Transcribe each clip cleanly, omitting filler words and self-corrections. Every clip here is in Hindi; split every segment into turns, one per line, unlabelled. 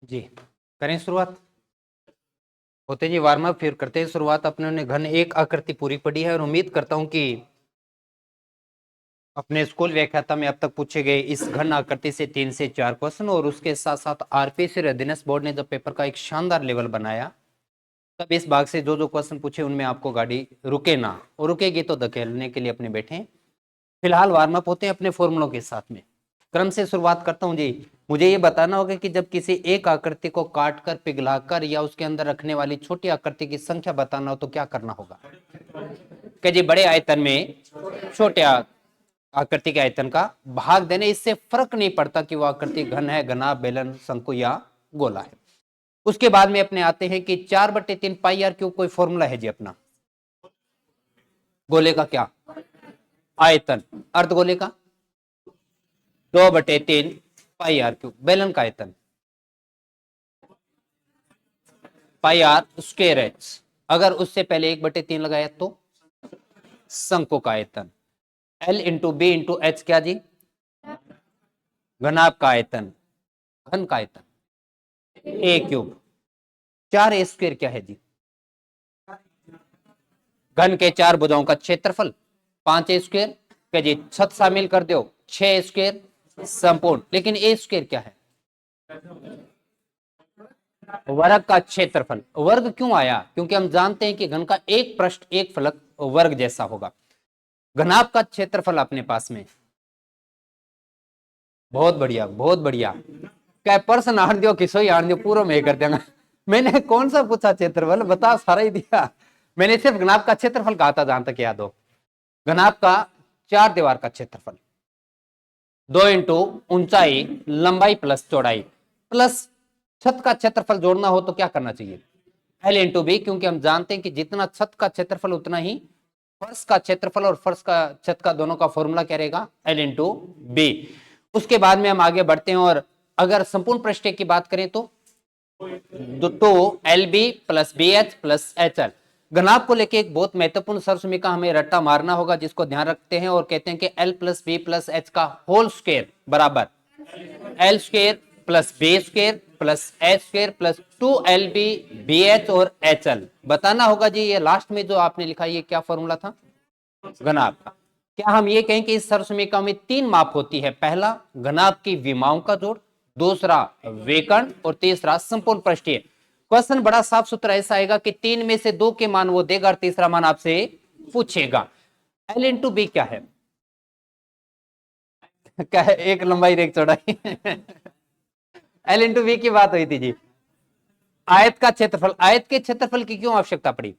जी करें शुरुआत। होते जी वार्म अप, फिर करते हैं शुरुआत। अपने ने घन एक आकृति पूरी पढ़ी है और उम्मीद करता हूं कि अपने स्कूल व्याख्याता में अब तक पूछे गए इस घन आकृति से 3 से 4 क्वेश्चन और उसके साथ साथ आरपीएससी रेडिनेस बोर्ड ने जब पेपर का एक शानदार लेवल बनाया तब इस भाग से जो जो क्वेश्चन पूछे उनमें आपको गाड़ी रुके ना, और रुकेगी तो धकेलने के लिए अपने बैठे हैं। फिलहाल वार्म अप होते हैं अपने फॉर्मूलों के साथ में। क्रम से शुरुआत करता हूं जी। मुझे ये बताना होगा कि जब किसी एक आकृति को काटकर, पिघलाकर या उसके अंदर रखने वाली छोटी आकृति की संख्या बताना हो तो क्या करना होगा? कि जी बड़े आयतन में छोटे आकृति के आयतन का भाग देने। इससे फर्क नहीं पड़ता कि वो आकृति घन है, घना, बेलन, शंकु या गोला है। उसके बाद में अपने आते हैं कि 4/3 पाई आर क्यूब कोई फॉर्मूला है जी अपना। गोले का क्या आयतन, अर्धगोले का 2/3 पाई आर क्यूब, बेलन का आयतन पाई आर स्क्वायर एच। अगर उससे पहले 1/3 लगाया तो शंकु का आयतन L into B into H क्या जी? घनाभ का आयतन, घन का आयतन ए क्यूब। 4a² क्या है जी? घन के 4 भुजाओं का क्षेत्रफल। 5a² क्या जी? छत शामिल कर दो, 6a² संपूर्ण। लेकिन a² क्या है? वर्ग का क्षेत्रफल। वर्ग क्यों आया? क्योंकि हम जानते हैं कि घन का एक पृष्ठ एक फलक वर्ग जैसा होगा। घनाभ का क्षेत्रफल अपने पास में। बहुत बढ़िया, बहुत बढ़िया। क्या प्रश्न आण दियो, किसो ही आण दियो, पूरा मैं कर देंगे। मैंने कौन सा पूछा क्षेत्रफल? बता, सारा ही दिया। मैंने सिर्फ घनाभ का क्षेत्रफल कहा था, जहां तक याद हो। घनाभ का 4 दीवार का क्षेत्रफल 2 इंटू ऊंचाई, लंबाई प्लस चौड़ाई प्लस छत का क्षेत्रफल जोड़ना हो तो क्या करना चाहिए? L into B. क्योंकि हम जानते हैं कि जितना छत का क्षेत्रफल उतना ही फर्श का क्षेत्रफल, और फर्श का छत का दोनों का फॉर्मूला क्या रहेगा? L into B. उसके बाद में हम आगे बढ़ते हैं और अगर संपूर्ण पृष्ठ की बात करें तो 2LB plus BH plus HL। घनाभ को लेके एक बहुत महत्वपूर्ण सर्वसमीकरण हमें रट्टा मारना होगा, जिसको ध्यान रखते हैं और कहते हैं कि L plus B plus H का होल स्क्वायर बराबर L² plus B² plus H² plus 2LB BH और HL। बताना होगा जी, ये लास्ट में जो आपने लिखा ये क्या फॉर्मूला था? घनाभ का। क्या हम ये कहें कि इस सर्वसमीकरण में 3 माप होती है? पहला घनाभ की विमाओं का जोड़, दूसरा विकर्ण और तीसरा संपूर्ण पृष्ठीय। क्वेश्चन बड़ा साफ सुथरा ऐसा आएगा कि 3 में से 2 के मान वो देगा और तीसरा मान आपसे पूछेगा। L इंटू बी क्या है? क्या है? एक लंबाई एक चौड़ाई। L इंटू बी की बात हुई थी जी। आयत का क्षेत्रफल। आयत के क्षेत्रफल की क्यों आवश्यकता पड़ी?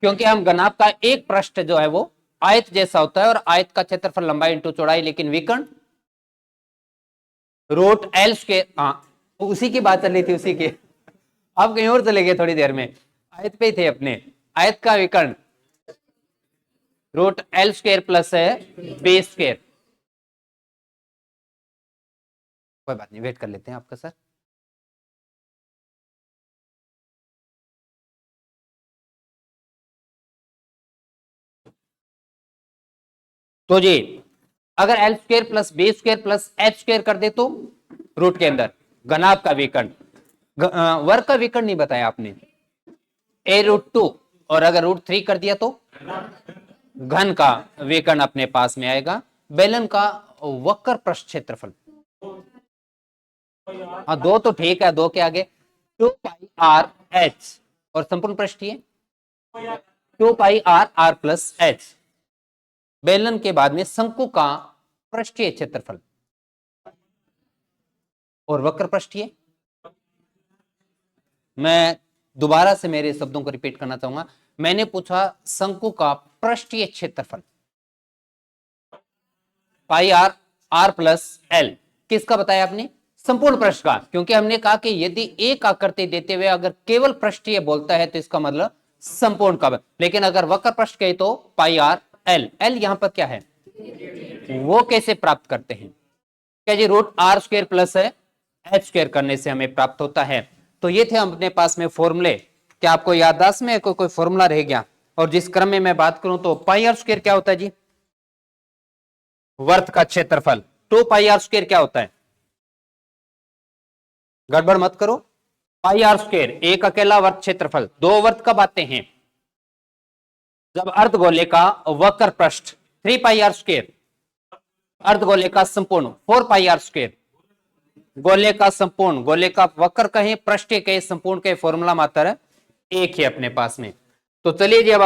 क्योंकि हम घनाभ का एक पृष्ठ जो है वो आयत जैसा होता है और आयत का क्षेत्रफल लंबाई इंटू चौड़ाई। लेकिन विकर्ण रूट L²। हाँ, उसी की बात चल रही थी, उसी की। अब कहीं और चले गए थोड़ी देर में, आयत पे ही थे अपने। आयत का विकर्ण रूट L² प्लस है B²। कोई बात नहीं, वेट कर लेते हैं आपका सर। तो जी अगर L² plus B² plus H² कर दे तो रूट के अंदर घनाभ का विकर्ण। वर्ग का विकर्ण नहीं बताया आपने, A√2। और अगर √3 कर दिया तो घन का विकर्ण अपने पास में आएगा। बेलन का वक्र पृष्ठ क्षेत्रफल। हाँ, दो तो ठीक है, दो के आगे 2πr/h और संपूर्ण पृष्ठीय 2πr/r प्लस h। बेलन के बाद में शंकु का पृष्ठीय क्षेत्रफल और वक्र पृष्ठीय। मैं दोबारा से मेरे शब्दों को रिपीट करना चाहूंगा। मैंने पूछा शंकु का पृष्ठीय क्षेत्रफल πr/r प्लस l। किसका बताया आपने? संपूर्ण पृष्ठ का। क्योंकि हमने कहा कि यदि एक आकृति देते हुए अगर केवल पृष्ठीय बोलता है तो इसका मतलब संपूर्ण का। लेकिन अगर वक्र पृष्ठ कहे तो πr/l। l यहां पर क्या है, वो कैसे प्राप्त करते हैं? क्या जी? √r² प्लस है H² करने से हमें प्राप्त होता है। तो ये थे अपने पास में फॉर्मूले। क्या आपको याददाश्त में कोई फॉर्मूला रह गया? और जिस क्रम में मैं बात करूं तो πr² क्या होता है जी? वर्त का क्षेत्रफल। 2πr² क्या होता है? गड़बड़ मत करो। पाई आर स्क्वायर एक अकेला वर्ग क्षेत्रफल, दो वर्ग कब आते हैं? जब अर्धगोले का वक्र पृष्ठ 3 पाई आर स्क्वायर, अर्धगोले का संपूर्ण 4 पाई आर स्क्वायर, गोले का संपूर्ण, गोले का वक्र कहें, पृष्ठ कहें, संपूर्ण के फॉर्मूला मात्र एक ही अपने पास में। तो चलिए जी, अब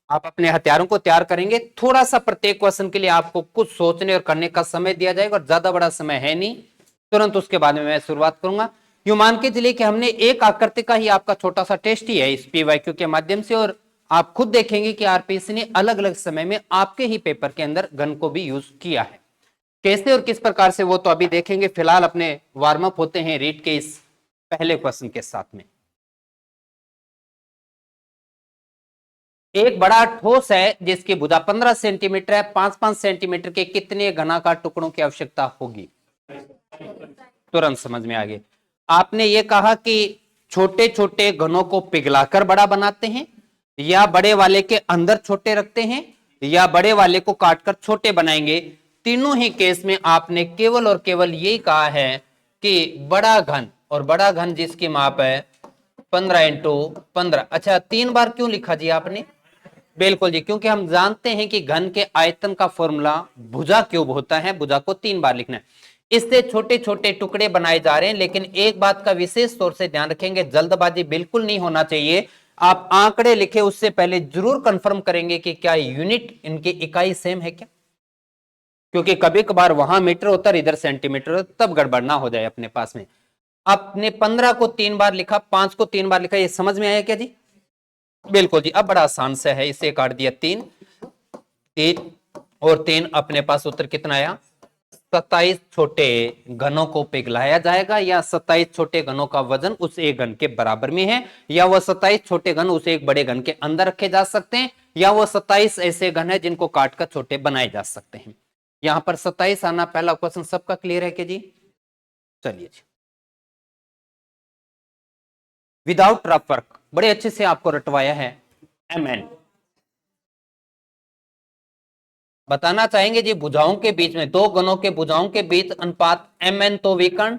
आप अपने हथियारों को तैयार करेंगे। थोड़ा सा प्रत्येक क्वेश्चन के लिए आपको कुछ सोचने और करने का समय दिया जाएगा, और ज्यादा बड़ा समय है नहीं, तुरंत उसके बाद में मैं शुरुआत करूंगा। यूं मान के चलिए कि हमने एक आकृति का ही आपका छोटा सा टेस्ट ही है इस पीवाईक्यू के माध्यम से, और आप खुद देखेंगे कि आरपीएससी ने अलग अलग समय में आपके ही पेपर के अंदर गन को भी यूज किया है। कैसे और किस प्रकार से वो तो अभी देखेंगे। फिलहाल अपने वार्म अप होते हैं रीड के इस पहले क्वेश्चन के साथ में। एक बड़ा ठोस है जिसकी भुजा 15 सेंटीमीटर है, 5-5 सेंटीमीटर के कितने घनाकार टुकड़ों की आवश्यकता होगी? तुरंत समझ में आ गए। आपने ये कहा कि छोटे छोटे घनों को पिघलाकर बड़ा बनाते हैं, या बड़े वाले के अंदर छोटे रखते हैं, या बड़े वाले को काटकर छोटे बनाएंगे। तीनों ही केस में आपने केवल और केवल यही कहा है कि बड़ा घन, और बड़ा घन जिसकी माप है 15x15। अच्छा, 3 बार क्यों लिखा जी आपने? बिल्कुल जी, क्योंकि हम जानते हैं कि घन के आयतन का फॉर्मूला भुजा क्यूब होता है, भुजा को 3 बार लिखना है। इससे छोटे छोटे टुकड़े बनाए जा रहे हैं, लेकिन एक बात का विशेष तौर से ध्यान रखेंगे, जल्दबाजी बिल्कुल नहीं होना चाहिए। आप आंकड़े लिखे उससे पहले जरूर कंफर्म करेंगे कि क्या यूनिट, इनकी इकाई सेम है क्या, क्योंकि कभी कभार वहां मीटर होता है, इधर सेंटीमीटर होता, तब गड़बड़ ना हो जाए अपने पास में। आपने 15 को 3 बार लिखा, 5 को 3 बार लिखा, ये समझ में आया क्या जी? बिल्कुल जी, अब बड़ा आसान से है, इसे काट दिया 3, 3 और 3, अपने पास उत्तर कितना आया? 27 छोटे घनों को पिघलाया जाएगा, या 27 छोटे घनों का वजन उस एक घन के बराबर में है, या वह 27 छोटे घन उस एक बड़े घन के अंदर रखे जा सकते हैं, या वो 27 ऐसे घन है जिनको काटकर छोटे बनाए जा सकते हैं। यहां पर 27 आना पहला क्वेश्चन सबका क्लियर है कि जी? चलिए जी, विदाउट रफ वर्क बड़े अच्छे से आपको रटवाया है। MN बताना चाहेंगे जी, भुजाओं के बीच में, दो घनों के भुजाओं के बीच अनुपात MN, तो विकर्ण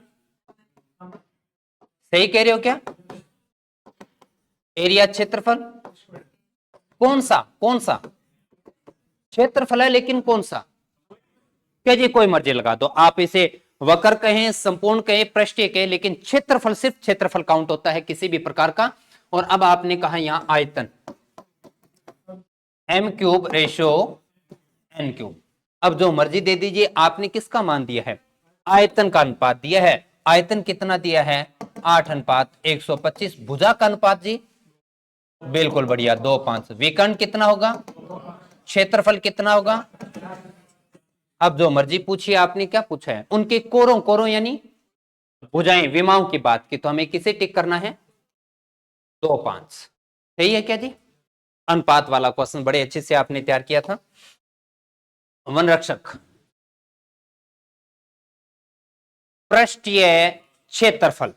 सही कह रहे हो क्या? एरिया क्षेत्रफल, कौन सा कौन सा क्षेत्रफल है, लेकिन कौन सा? क्या जी, कोई मर्जी लगा दो आप, इसे वक्र कहें, संपूर्ण कहें, पृष्ठीय कहें, लेकिन क्षेत्रफल सिर्फ क्षेत्रफल काउंट होता है किसी भी प्रकार का। और अब आपने कहा यहां आयतन m³ अब जो मर्जी दे दीजिए, आपने किसका मान दिया है? आयतन का अनुपात दिया है। आयतन कितना दिया है? 8:125। भुजा का अनुपात जी? बिल्कुल बढ़िया, 2:5। विकर्ण कितना होगा? क्षेत्रफल कितना होगा? अब जो मर्जी पूछिए, आपने क्या पूछा है? उनके कोरों, कोरों यानी भुजाएं, विमाओं की बात की, तो हमें किसे टिक करना है? 2:5। सही है क्या जी? अनुपात वाला क्वेश्चन बड़े अच्छे से आपने तैयार किया था। वन रक्षक, पृष्ठीय क्षेत्रफल,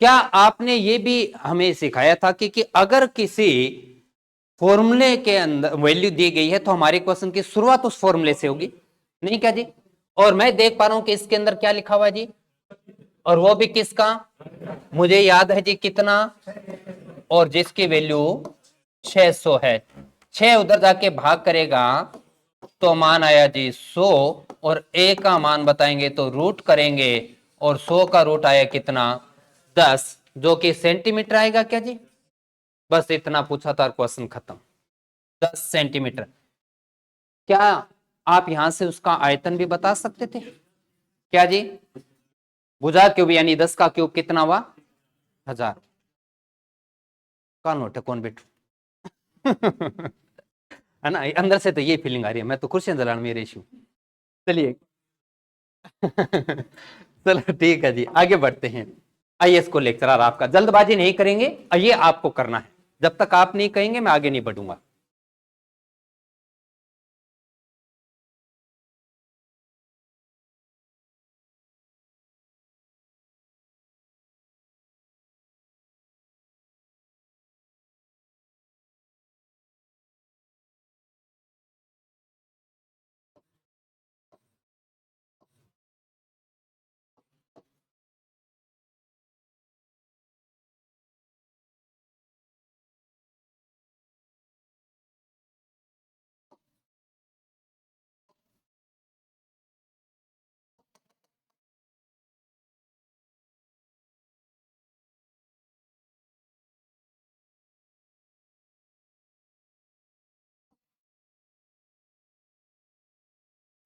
क्या आपने ये भी हमें सिखाया था कि अगर किसी फॉर्मूले के अंदर वैल्यू दी गई है तो हमारे क्वेश्चन की शुरुआत उस फॉर्मूले से होगी, नहीं क्या जी? और मैं देख पा रहा हूं कि इसके अंदर क्या लिखा हुआ है जी, और वो भी किसका? मुझे याद है जी कितना, और जिसकी वैल्यू 600 है। 6 उधर जाके भाग करेगा तो मान आया जी 100, और a का मान बताएंगे तो रूट करेंगे, और 100 का रूट आया कितना? 10, जो कि सेंटीमीटर आएगा क्या जी? बस इतना पूछा था, क्वेश्चन खत्म। 10 सेंटीमीटर। क्या आप यहां से उसका आयतन भी बता सकते थे क्या जी? भुजा क्यूब यानी 10 का क्यूब कितना हुआ? 1000 का नोट है कौन बेटू? है ना, अंदर से तो ये फीलिंग आ रही है, मैं तो कुर्सियां जलाने में रेशू। चलिए चलो ठीक है जी, आगे बढ़ते हैं। आइए, इसको लेक्चरर आपका, जल्दबाजी नहीं करेंगे, ये आपको करना है। जब तक आप नहीं कहेंगे मैं आगे नहीं बढ़ूंगा।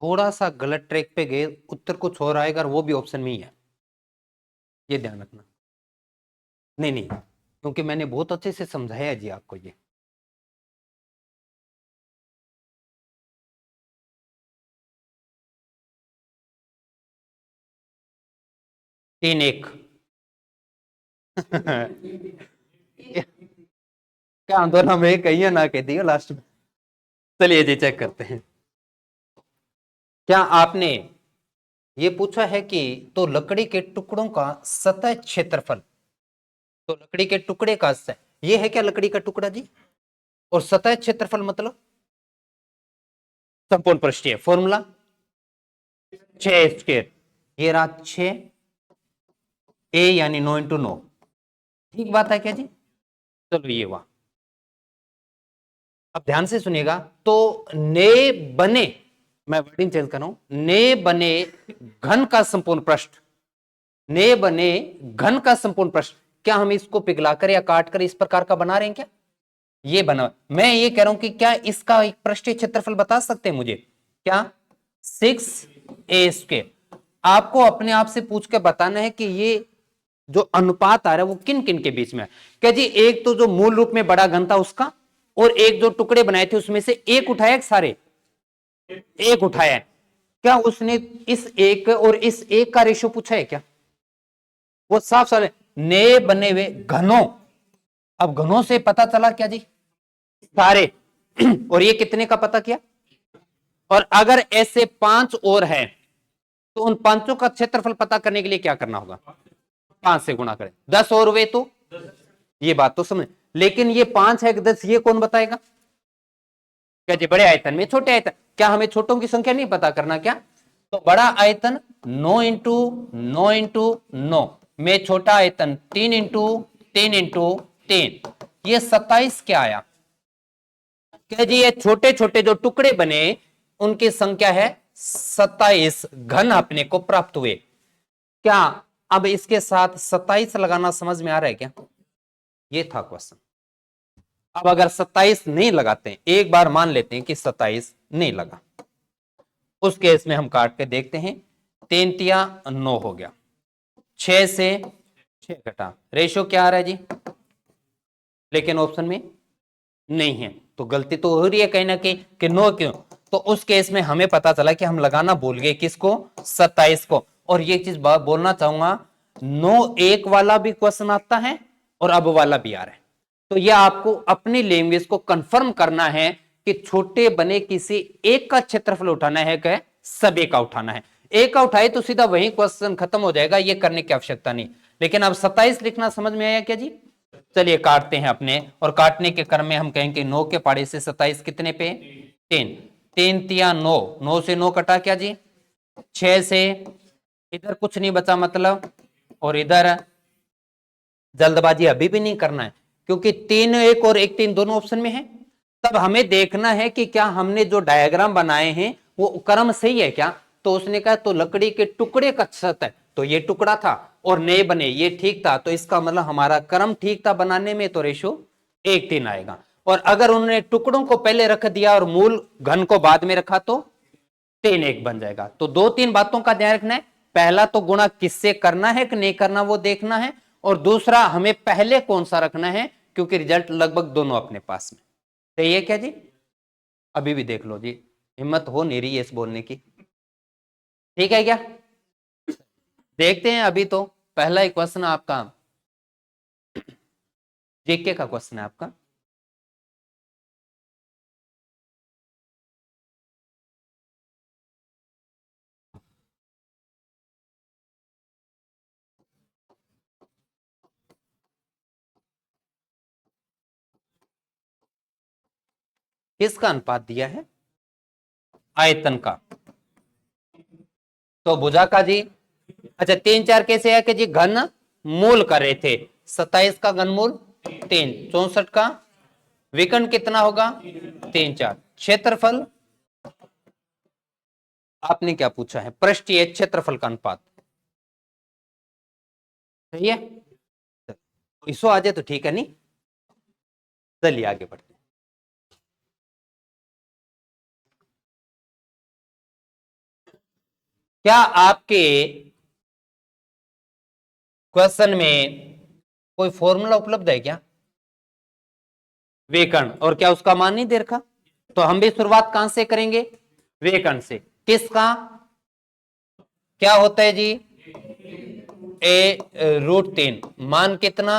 थोड़ा सा गलत ट्रैक पे गए, उत्तर कुछ और आएगा और वो भी ऑप्शन में ही है, ये ध्यान रखना। नहीं नहीं, क्योंकि मैंने बहुत अच्छे से समझाया जी आपको ये। 3-1। क्या आंदोलन में कहिए ना कह दियो लास्ट में। चलिए जी चेक करते हैं। क्या आपने ये पूछा है कि तो लकड़ी के टुकड़ों का सतह क्षेत्रफल, तो लकड़ी के टुकड़े का ये है क्या लकड़ी का टुकड़ा जी, और सतह क्षेत्रफल मतलब संपूर्ण पृष्ठीय फॉर्मूला 6 स्क्वायर, ये रहा 6 ए यानी 9 × 9। ठीक बात है क्या जी? चलो ये हुआ। अब ध्यान से सुनिएगा, तो ने बने, मैं वर्डिंग चेंज कर रहा हूं, ने बने घन का संपूर्ण पृष्ठ, ने बने घन का संपूर्ण पृष्ठ, क्या हम इसको पिघलाकर या काटकर इस प्रकार का बना रहे हैं क्या? ये बना, मैं ये कह रहा हूं कि क्या इसका एक पृष्ठीय क्षेत्रफल बता सकते हैं मुझे? क्या 6 a²। आपको अपने आप से पूछ के बताना है कि ये जो अनुपात आ रहा है वो किन किन के बीच में है। क्या जी एक तो जो मूल रूप में बड़ा घन था उसका, और एक जो टुकड़े बनाए थे उसमें से एक उठाया सारे, एक उठाया। क्या उसने इस एक और इस एक का रेशो पूछा है क्या? वो साफ साफ नए बने हुए घनों। अब घनों से पता चला क्या जी? सारे। और ये कितने का पता किया? और अगर ऐसे 5 और है तो उन पांचों का क्षेत्रफल पता करने के लिए क्या करना होगा? 5 से गुणा करें। 10 और वे तो, ये बात तो समझ, लेकिन ये 5 है कि 10 ये कौन बताएगा? क्या जी बड़े आयतन में छोटे आयतन, क्या हमें छोटों की संख्या नहीं पता करना क्या? तो बड़ा आयतन 9 × 9 में छोटा आयतन 3 × 3 × 3, ये 27 क्या आया? क्या जी ये छोटे छोटे जो टुकड़े बने उनकी संख्या है 27 घन अपने को प्राप्त हुए। क्या अब इसके साथ 27 लगाना समझ में आ रहा है क्या? ये था क्वेश्चन। अब अगर 27 नहीं लगाते हैं, एक बार मान लेते हैं कि 27 नहीं लगा, उस केस में हम काट के देखते हैं। 3 × 3 = 9 हो गया, 6 से 6 घटा, रेशो क्या आ रहा है जी? लेकिन ऑप्शन में नहीं है, तो गलती तो हो रही है कहीं ना कहीं कि 9 क्यों। तो उस केस में हमें पता चला कि हम लगाना भूल गए किसको? 27 को। और ये चीज बोलना चाहूंगा, 9 1 वाला भी क्वेश्चन आता है और अब वाला भी आ रहा है। तो यह आपको अपनी लैंग्वेज को कंफर्म करना है कि छोटे बने किसी एक का क्षेत्रफल उठाना है क्या? सभी का उठाना है। एक का उठाए तो सीधा वही क्वेश्चन खत्म हो जाएगा, ये करने की आवश्यकता नहीं। लेकिन अब 27 लिखना समझ में आया क्या जी? चलिए काटते हैं अपने, और काटने के क्रम में हम कहेंगे 9 के पाड़े से 27 कितने पे? 3। 3 × 3 = 9, 9 से 9 कटा क्या जी? 6 से, इधर कुछ नहीं बचा मतलब, और इधर जल्दबाजी अभी भी नहीं करना है क्योंकि 3 1 और 1 3 दोनों ऑप्शन में है। तब हमें देखना है कि क्या हमने जो डायग्राम बनाए हैं वो क्रम सही है क्या? तो उसने कहा तो लकड़ी के टुकड़े का सतह, तो ये टुकड़ा था और नए बने ये ठीक था, तो इसका मतलब हमारा क्रम ठीक था बनाने में, तो रेशो 1 3 आएगा। और अगर उन्होंने टुकड़ों को पहले रख दिया और मूल घन को बाद में रखा तो 3 1 बन जाएगा। तो 2 3 बातों का ध्यान रखना है। पहला तो गुणा किससे करना है कि नहीं करना वो देखना है, और दूसरा हमें पहले कौन सा रखना है, क्योंकि रिजल्ट लगभग दोनों अपने पास में। सही है क्या जी? अभी भी देख लो जी, हिम्मत हो नहीं रही है इस बोलने की। ठीक है क्या? देखते हैं। अभी तो पहला ही क्वेश्चन आपका जीके का क्वेश्चन है आपका। किसका अनुपात दिया है? आयतन का। तो भुजा का जी, अच्छा 3 4 कैसे है कि जी घन मूल कर रहे थे, 27 का घनमूल 3, 64 का विकर्ण कितना होगा? 3 4। क्षेत्रफल आपने क्या पूछा है? पृष्ठीय क्षेत्रफल का अनुपात। सही है, इसो आ जाए तो ठीक है, नहीं? चलिए आगे बढ़ते हैं। क्या आपके क्वेश्चन में कोई फॉर्मूला उपलब्ध है क्या वेकर्ण, और क्या उसका मान नहीं दे रखा? तो हम भी शुरुआत कहां से करेंगे? वेकर्ण से। किसका? क्या होता है जी? √3 मान कितना?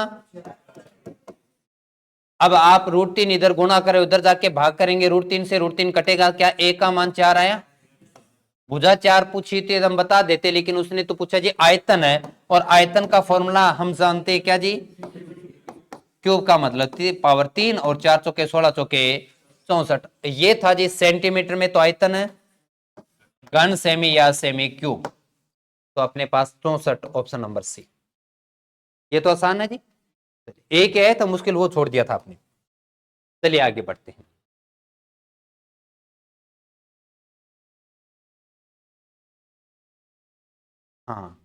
अब आप √3 इधर गुणा करें, उधर जाके भाग करेंगे, √3 से √3 कटेगा, क्या ए का मान 4 आया? भुजा 4 पूछी थी हम बता देते, लेकिन उसने तो पूछा जी आयतन है, और आयतन का फॉर्मूला हम जानते हैं क्या जी? क्यूब का मतलब पावर 3, और 4 चौके 16 चौके 64। ये था जी सेंटीमीटर में, तो आयतन है घन सेमी या सेमी क्यूब। तो अपने पास 64, ऑप्शन नंबर सी। ये तो आसान है जी। एक है तो मुश्किल वो छोड़ दिया था आपने। चलिए आगे बढ़ते हैं। हाँ,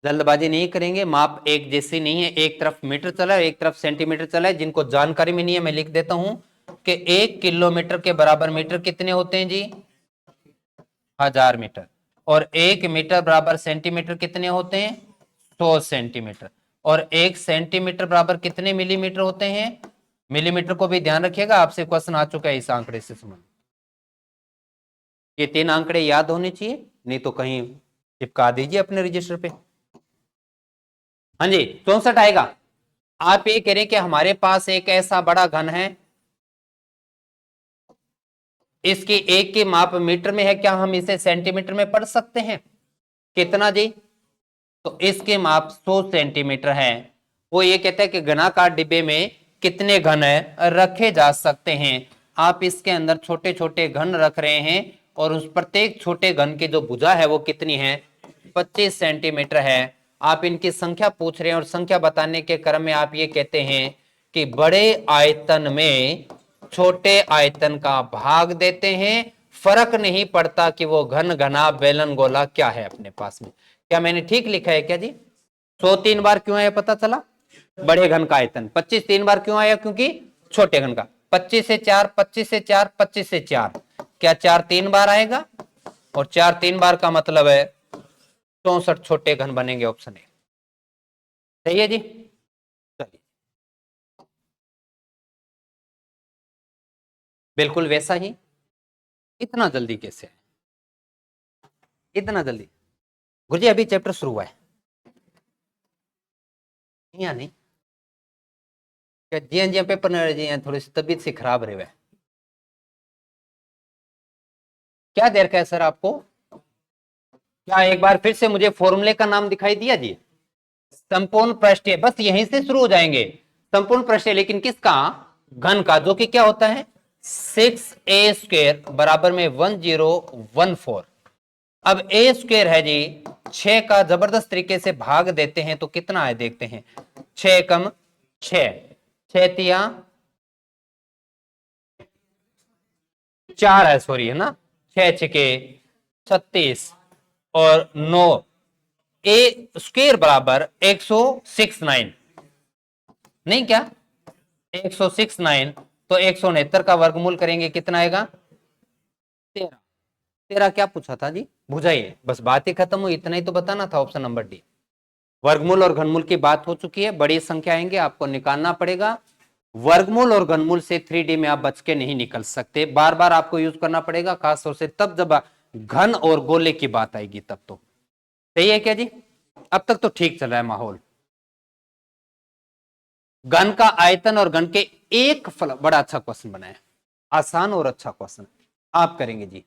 जल्दबाजी नहीं करेंगे, माप एक जैसी नहीं है, एक तरफ मीटर चला है, एक तरफ सेंटीमीटर चला है। जिनको जानकारी में नहीं है मैं लिख देता हूं कि 1 किलोमीटर के बराबर मीटर कितने होते हैं जी? 1000 मीटर। और 1 मीटर बराबर सेंटीमीटर कितने होते हैं? 100 सेंटीमीटर। और 1 सेंटीमीटर बराबर कितने मिलीमीटर होते हैं? मिलीमीटर को भी ध्यान रखिएगा, आपसे क्वेश्चन आ चुका है इस आंकड़े से संबंधित। ये 3 आंकड़े याद होने चाहिए, नहीं तो कहीं चिपका दीजिए अपने रजिस्टर पे। हाँ जी, 64 आएगा। आप ये कह रहे हैं कि हमारे पास एक ऐसा बड़ा घन है, इसकी एक की माप मीटर में है, क्या हम इसे सेंटीमीटर में पढ़ सकते हैं? कितना जी? तो इसके माप 100 सेंटीमीटर है। वो ये कहता है कि घनाकार डिब्बे में कितने घन रखे जा सकते हैं। आप इसके अंदर छोटे छोटे घन रख रहे हैं, और उस प्रत्येक छोटे घन की जो भुजा है वो कितनी है? 25 सेंटीमीटर है। आप इनकी संख्या पूछ रहे हैं, और संख्या बताने के क्रम में आप ये कहते हैं कि बड़े आयतन में छोटे आयतन का भाग देते हैं, फर्क नहीं पड़ता कि वो घन घना बेलन गोला क्या है अपने पास में। क्या मैंने ठीक लिखा है क्या जी? 100 3 बार क्यों आया पता चला? बड़े घन का आयतन। 25 3 बार क्यों आया? क्योंकि छोटे घन का। 25 से 4, 25 से 4, 25 से 4, क्या 4 3 बार आएगा? और 4 3 बार का मतलब है 64 छोटे घन बनेंगे, ऑप्शन ए। सही है जी। चलिए, बिल्कुल वैसा ही। इतना जल्दी कैसे? इतना जल्दी? गुरुजी अभी चैप्टर शुरू हुआ है। या नहीं? क्या जी? हाँ जी, पेपर नहीं जी, थोड़ी सी तबीयत से खराब रहे हुए। क्या देर का है सर आपको? क्या एक बार फिर से मुझे फॉर्मूले का नाम दिखाई दिया जी? संपूर्ण पृष्ठीय, बस यहीं से शुरू हो जाएंगे। संपूर्ण पृष्ठीय, लेकिन किसका? घन का, जो कि क्या होता है? 6a² बराबर में 1014। अब ए स्क्वेयर है जी, 6 का जबरदस्त तरीके से भाग देते हैं तो कितना है देखते हैं। 6 कम 6, 6 तिया 4 है, सॉरी है ना। 6 छके 36, और 9। ए स्क्वेयर बराबर 169, नहीं क्या? 169। तो 169 का वर्गमूल करेंगे, कितना आएगा? 13। 13 क्या पूछा था जी? बुझाइए, बस बात ही खत्म हुई, इतना ही तो बताना था, ऑप्शन नंबर डी। वर्गमूल और घनमूल की बात हो चुकी है, बड़ी संख्या आएंगे आपको निकालना पड़ेगा। वर्गमूल और घनमूल से 3D में आप बच के नहीं निकल सकते, बार बार आपको यूज करना पड़ेगा, खासतौर से तब जब घन और गोले की बात आएगी तब। तो सही है क्या जी? अब तक तो ठीक चल रहा है माहौल। घन का आयतन और घन के एक फल, बड़ा अच्छा क्वेश्चन बनाया, आसान और अच्छा क्वेश्चन। आप करेंगे जी?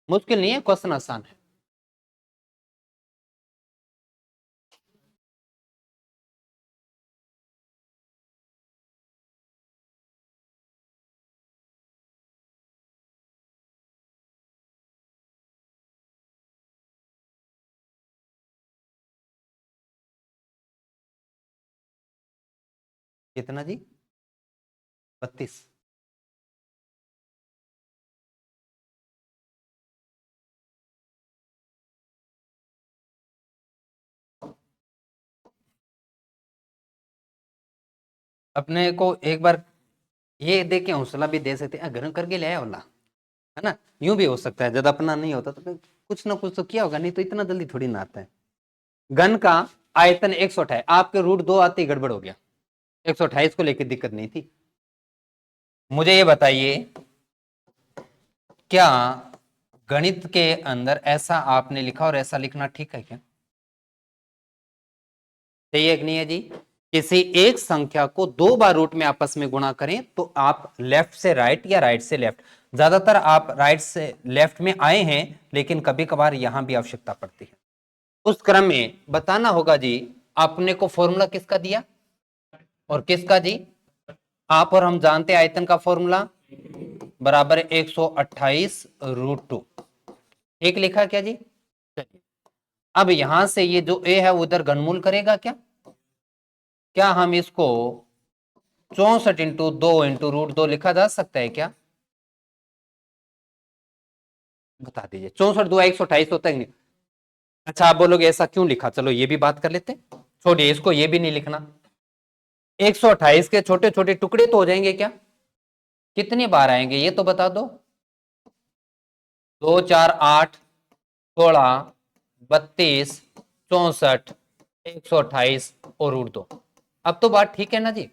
मुश्किल नहीं है, क्वेश्चन आसान है। कितना जी? 32। अपने को एक बार ये देख के हौसला भी दे सकते हैं, गर्म करके ले आया होला। है ना, यूं भी हो सकता है, जब अपना नहीं होता तो कुछ ना कुछ तो किया होगा, नहीं तो इतना जल्दी थोड़ी ना आता है। घन का आयतन 128, आपके रूट 2 आते ही गड़बड़ हो गया, 128 को लेकर दिक्कत नहीं थी। मुझे ये बताइए, क्या गणित के अंदर ऐसा आपने लिखा और ऐसा लिखना ठीक है क्या? सही है कि नहीं है जी? किसी एक संख्या को 2 बार रूट में आपस में गुणा करें तो आप लेफ्ट से राइट या राइट से लेफ्ट, ज्यादातर आप राइट से लेफ्ट में आए हैं, लेकिन कभी कभार यहां भी आवश्यकता पड़ती है। उस क्रम में बताना होगा जी, आपने को फॉर्मूला किसका दिया और किसका जी? आप और हम जानते हैं आयतन का फॉर्मूला बराबर 128 रूट 2, एक लिखा क्या जी? चलिए, अब यहां से ये जो ए है उधर घनमूल करेगा क्या? क्या हम इसको 64 इंटू 2 इंटू रूट 2 लिखा जा सकता है क्या? बता दीजिए, 64 2 128 होता है नहीं? अच्छा, आप बोलोगे ऐसा क्यों लिखा, चलो ये भी बात कर लेते हैं, छोड़िए इसको, ये भी नहीं लिखना। 128 के छोटे छोटे टुकड़े तो हो जाएंगे क्या? कितनी बार आएंगे ये तो बता दो। 2 4 8 16 32 64 128 और रूट 2। अब तो बात ठीक है ना जी?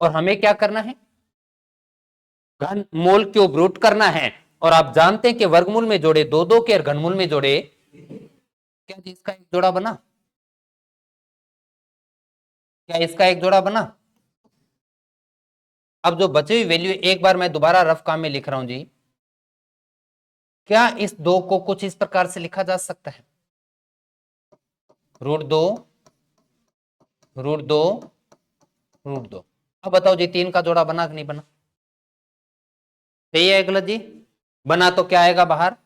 और हमें क्या करना है? घन मूल क्यूब रूट करना है। और आप जानते हैं कि वर्गमूल में जोड़े दो दो के और घनमूल में जोड़े, क्या जी इसका एक जोड़ा बना? क्या इसका एक जोड़ा बना? अब जो बची हुई वैल्यू एक बार मैं दोबारा रफ काम में लिख रहा हूं जी, क्या इस दो को कुछ इस प्रकार से लिखा जा सकता है? Root 2 root 2 root 2। अब बताओ जी, 3 का जोड़ा बना कि नहीं बना? सही है गलत जी? बना तो क्या आएगा बाहर?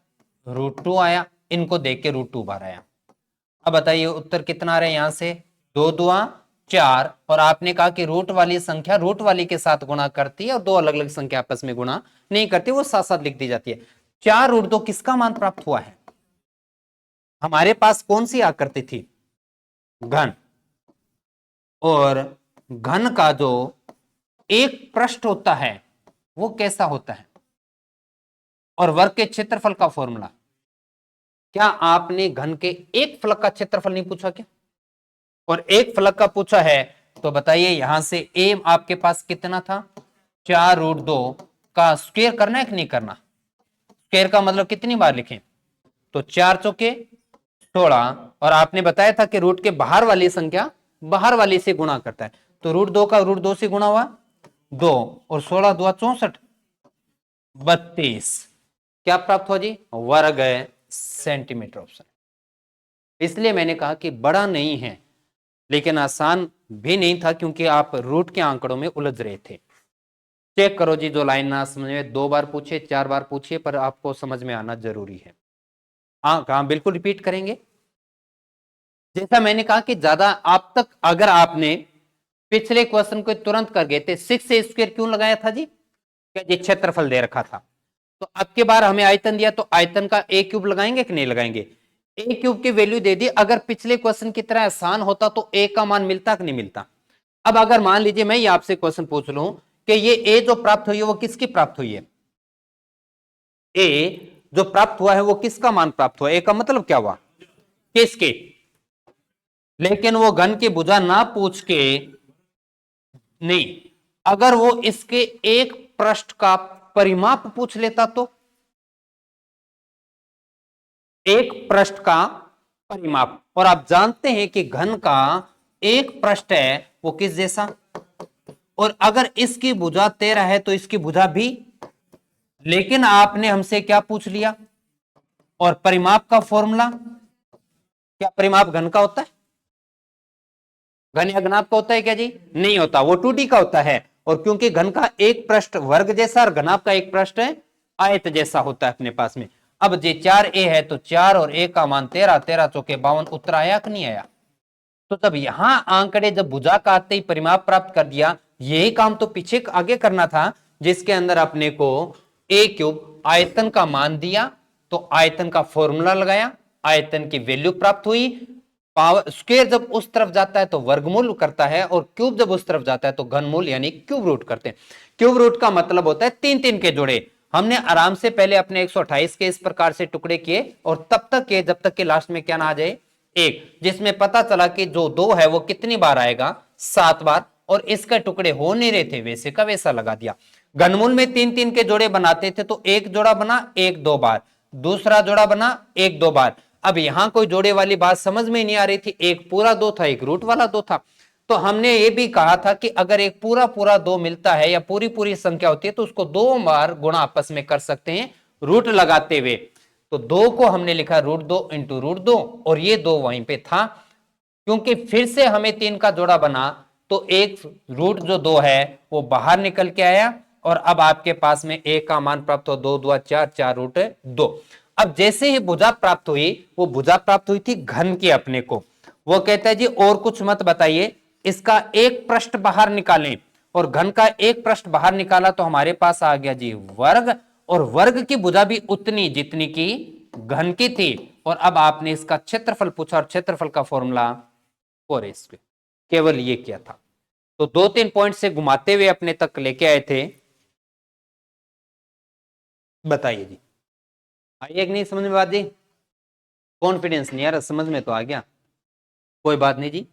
रूट 2 आया, इनको देख के रूट 2 बाहर आया। अब बताइए उत्तर कितना आ रहा है यहां से? 2 दुआ 4, और आपने कहा कि रूट वाली संख्या रूट वाली के साथ गुणा करती है और दो अलग अलग संख्या आपस में गुणा नहीं करती, वो साथ साथ लिख दी जाती है। 4 रूट 2 किसका मान प्राप्त हुआ है? हमारे पास कौन सी आकृति थी? घन। और घन का जो एक पृष्ठ होता है वो कैसा होता है? और वर्ग के क्षेत्रफल का फॉर्मूला, क्या आपने घन के एक फलक का क्षेत्रफल नहीं पूछा क्या? और एक फलक का पूछा है तो बताइए, यहां से ए आपके पास कितना था? 4 रूट 2 का स्क्वायर करना है कि नहीं करना? स्क्वायर का मतलब कितनी बार लिखें? तो 4 चौके 16, और आपने बताया था कि रूट के बाहर वाली संख्या बाहर वाली से गुणा करता है, तो रूट 2 का रूट 2 से गुणा हुआ 2, और 16 दुआ 64 32, क्या प्राप्त हुआ जी? वर्ग सेंटीमीटर। ऑप्शन, इसलिए मैंने कहा कि बड़ा नहीं है लेकिन आसान भी नहीं था, क्योंकि आप रूट के आंकड़ों में उलझ रहे थे। चेक करो जी, जो लाइन ना समझ में 2 बार पूछे 4 बार पूछिए, पर आपको समझ में आना जरूरी है। हाँ कहा, बिल्कुल रिपीट करेंगे। जैसा मैंने कहा कि ज्यादा आप तक अगर आपने पिछले क्वेश्चन को तुरंत कर गए थे, 6 से स्क्वायर क्यों लगाया था जी? क्या जी क्षेत्रफल दे रखा था, तो अब की बार हमें आयतन दिया तो आयतन का ए क्यूब लगाएंगे कि नहीं लगाएंगे? ए क्यूब की वैल्यू दे दी, अगर पिछले क्वेश्चन की तरह आसान होता तो ए का मान मिलता कि नहीं मिलता? अब अगर मान लीजिए मैं ये आपसे क्वेश्चन पूछ लूं कि ये ए जो प्राप्त हुई है वो किसकी प्राप्त हुई है? ए जो प्राप्त हुआ है वो किसका मान प्राप्त हुआ? ए का मतलब क्या हुआ? किसके? लेकिन वो घन की भुजा ना पूछ के, नहीं, अगर वो इसके एक पृष्ठ का परिमाप पूछ लेता तो? एक पृष्ठ का परिमाप, और आप जानते हैं कि घन का एक पृष्ठ है वो किस जैसा? और अगर इसकी भुजा 13 है तो इसकी भुजा भी, लेकिन आपने हमसे क्या पूछ लिया? और परिमाप का फॉर्मूला, क्या परिमाप घन का होता है? घन या घनाभ का होता है क्या जी? नहीं होता, वो 2D का होता है। और क्योंकि घन का एक पृष्ठ वर्ग जैसा और घनाभ का एक पृष्ठ है आयत जैसा होता है अपने पास में। अब जे 4a है तो 4 और a का मान 13, 13 चौके 52, उत्तर आया कि नहीं आया? तो तब यहां आंकड़े जब भुजा का आते ही परिमाप प्राप्त कर दिया, यही काम तो पीछे आगे करना था, जिसके अंदर अपने को ए क्यूब आयतन का मान दिया, तो आयतन का फॉर्मूला लगाया, आयतन की वैल्यू प्राप्त हुई। पावर स्क्वायर जब उस तरफ जाता है तो वर्गमूल करता है, और क्यूब जब उस तरफ जाता है तो घनमूल यानी क्यूब रूट करते हैं। क्यूब रूट का मतलब होता है 3 3 के जोड़े। हमने आराम से पहले अपने 128 के इस प्रकार से टुकड़े किए और तब तक के जब तक के लास्ट में क्या ना आ जाए एक, जिसमें पता चला कि जो 2 है वो कितनी बार आएगा, 7 बार, और इसके टुकड़े हो नहीं रहे थे, वैसे का वैसा लगा दिया। घनमूल में 3-3 के जोड़े बनाते थे तो एक जोड़ा बना 1-2 बार, दूसरा जोड़ा बना 1-2 बार। अब यहां कोई जोड़े वाली बात समझ में नहीं आ रही थी, एक पूरा 2 था, एक रूट वाला 2 था। तो हमने ये भी कहा था कि अगर एक पूरा पूरा 2 मिलता है या पूरी पूरी संख्या होती है तो उसको 2 बार गुणा आपस में कर सकते हैं रूट लगाते हुए। तो 2 को हमने लिखा √2 इंटू √2 और ये 2 वहीं पे था। क्योंकि फिर से हमें 3 का जोड़ा बना तो एक रूट जो 2 है वो बाहर निकल के आया और अब आपके पास में 1 का मान प्राप्त हो, 2 2 4, 4 √2। अब जैसे ही भुजा प्राप्त हुई, वो भुजा प्राप्त हुई थी घन की अपने को। वो कहता है जी और कुछ मत बताइए, इसका एक पृष्ठ बाहर निकालें, और घन का एक पृष्ठ बाहर निकाला तो हमारे पास आ गया जी वर्ग, और वर्ग की भुजा भी उतनी जितनी की घन की थी। और अब आपने इसका क्षेत्रफल पूछा और क्षेत्रफल का फॉर्मूला 4a², केवल ये किया था। तो 2-3 पॉइंट से घुमाते हुए अपने तक लेके आए थे। बताइए जी, आइए कि नहीं समझ में बात जी? कॉन्फिडेंस नहीं यार, समझ में तो आ गया, कोई बात नहीं जी,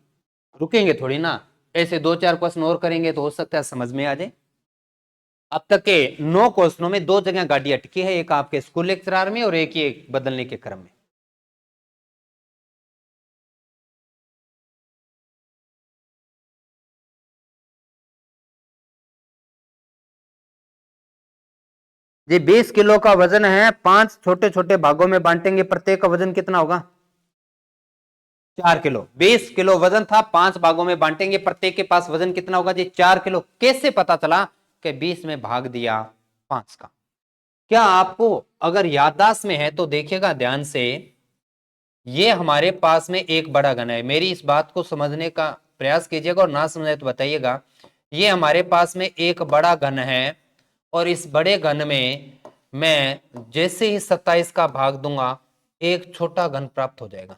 रुकेंगे थोड़ी ना, ऐसे 2-4 क्वेश्चन और करेंगे तो हो सकता है समझ में आ जाए। अब तक के 9 क्वेश्चनों में 2 जगह गाड़ी अटकी है, एक आपके स्कूल लेक्चरार में और एक ये बदलने के क्रम में। जी 20 किलो का वजन है, 5 छोटे छोटे भागों में बांटेंगे, प्रत्येक का वजन कितना होगा? 4 किलो। 20 किलो वजन था, 5 भागों में बांटेंगे, प्रत्येक के पास वजन कितना होगा जी? 4 किलो। कैसे पता चला कि 20 में भाग दिया 5 का? क्या आपको अगर याददाश्त में है तो देखिएगा ध्यान से, ये हमारे पास में एक बड़ा घन है, मेरी इस बात को समझने का प्रयास कीजिएगा और ना समझे तो बताइएगा। ये हमारे पास में एक बड़ा घन है और इस बड़े घन में मैं जैसे ही 27 का भाग दूंगा एक छोटा घन प्राप्त हो जाएगा।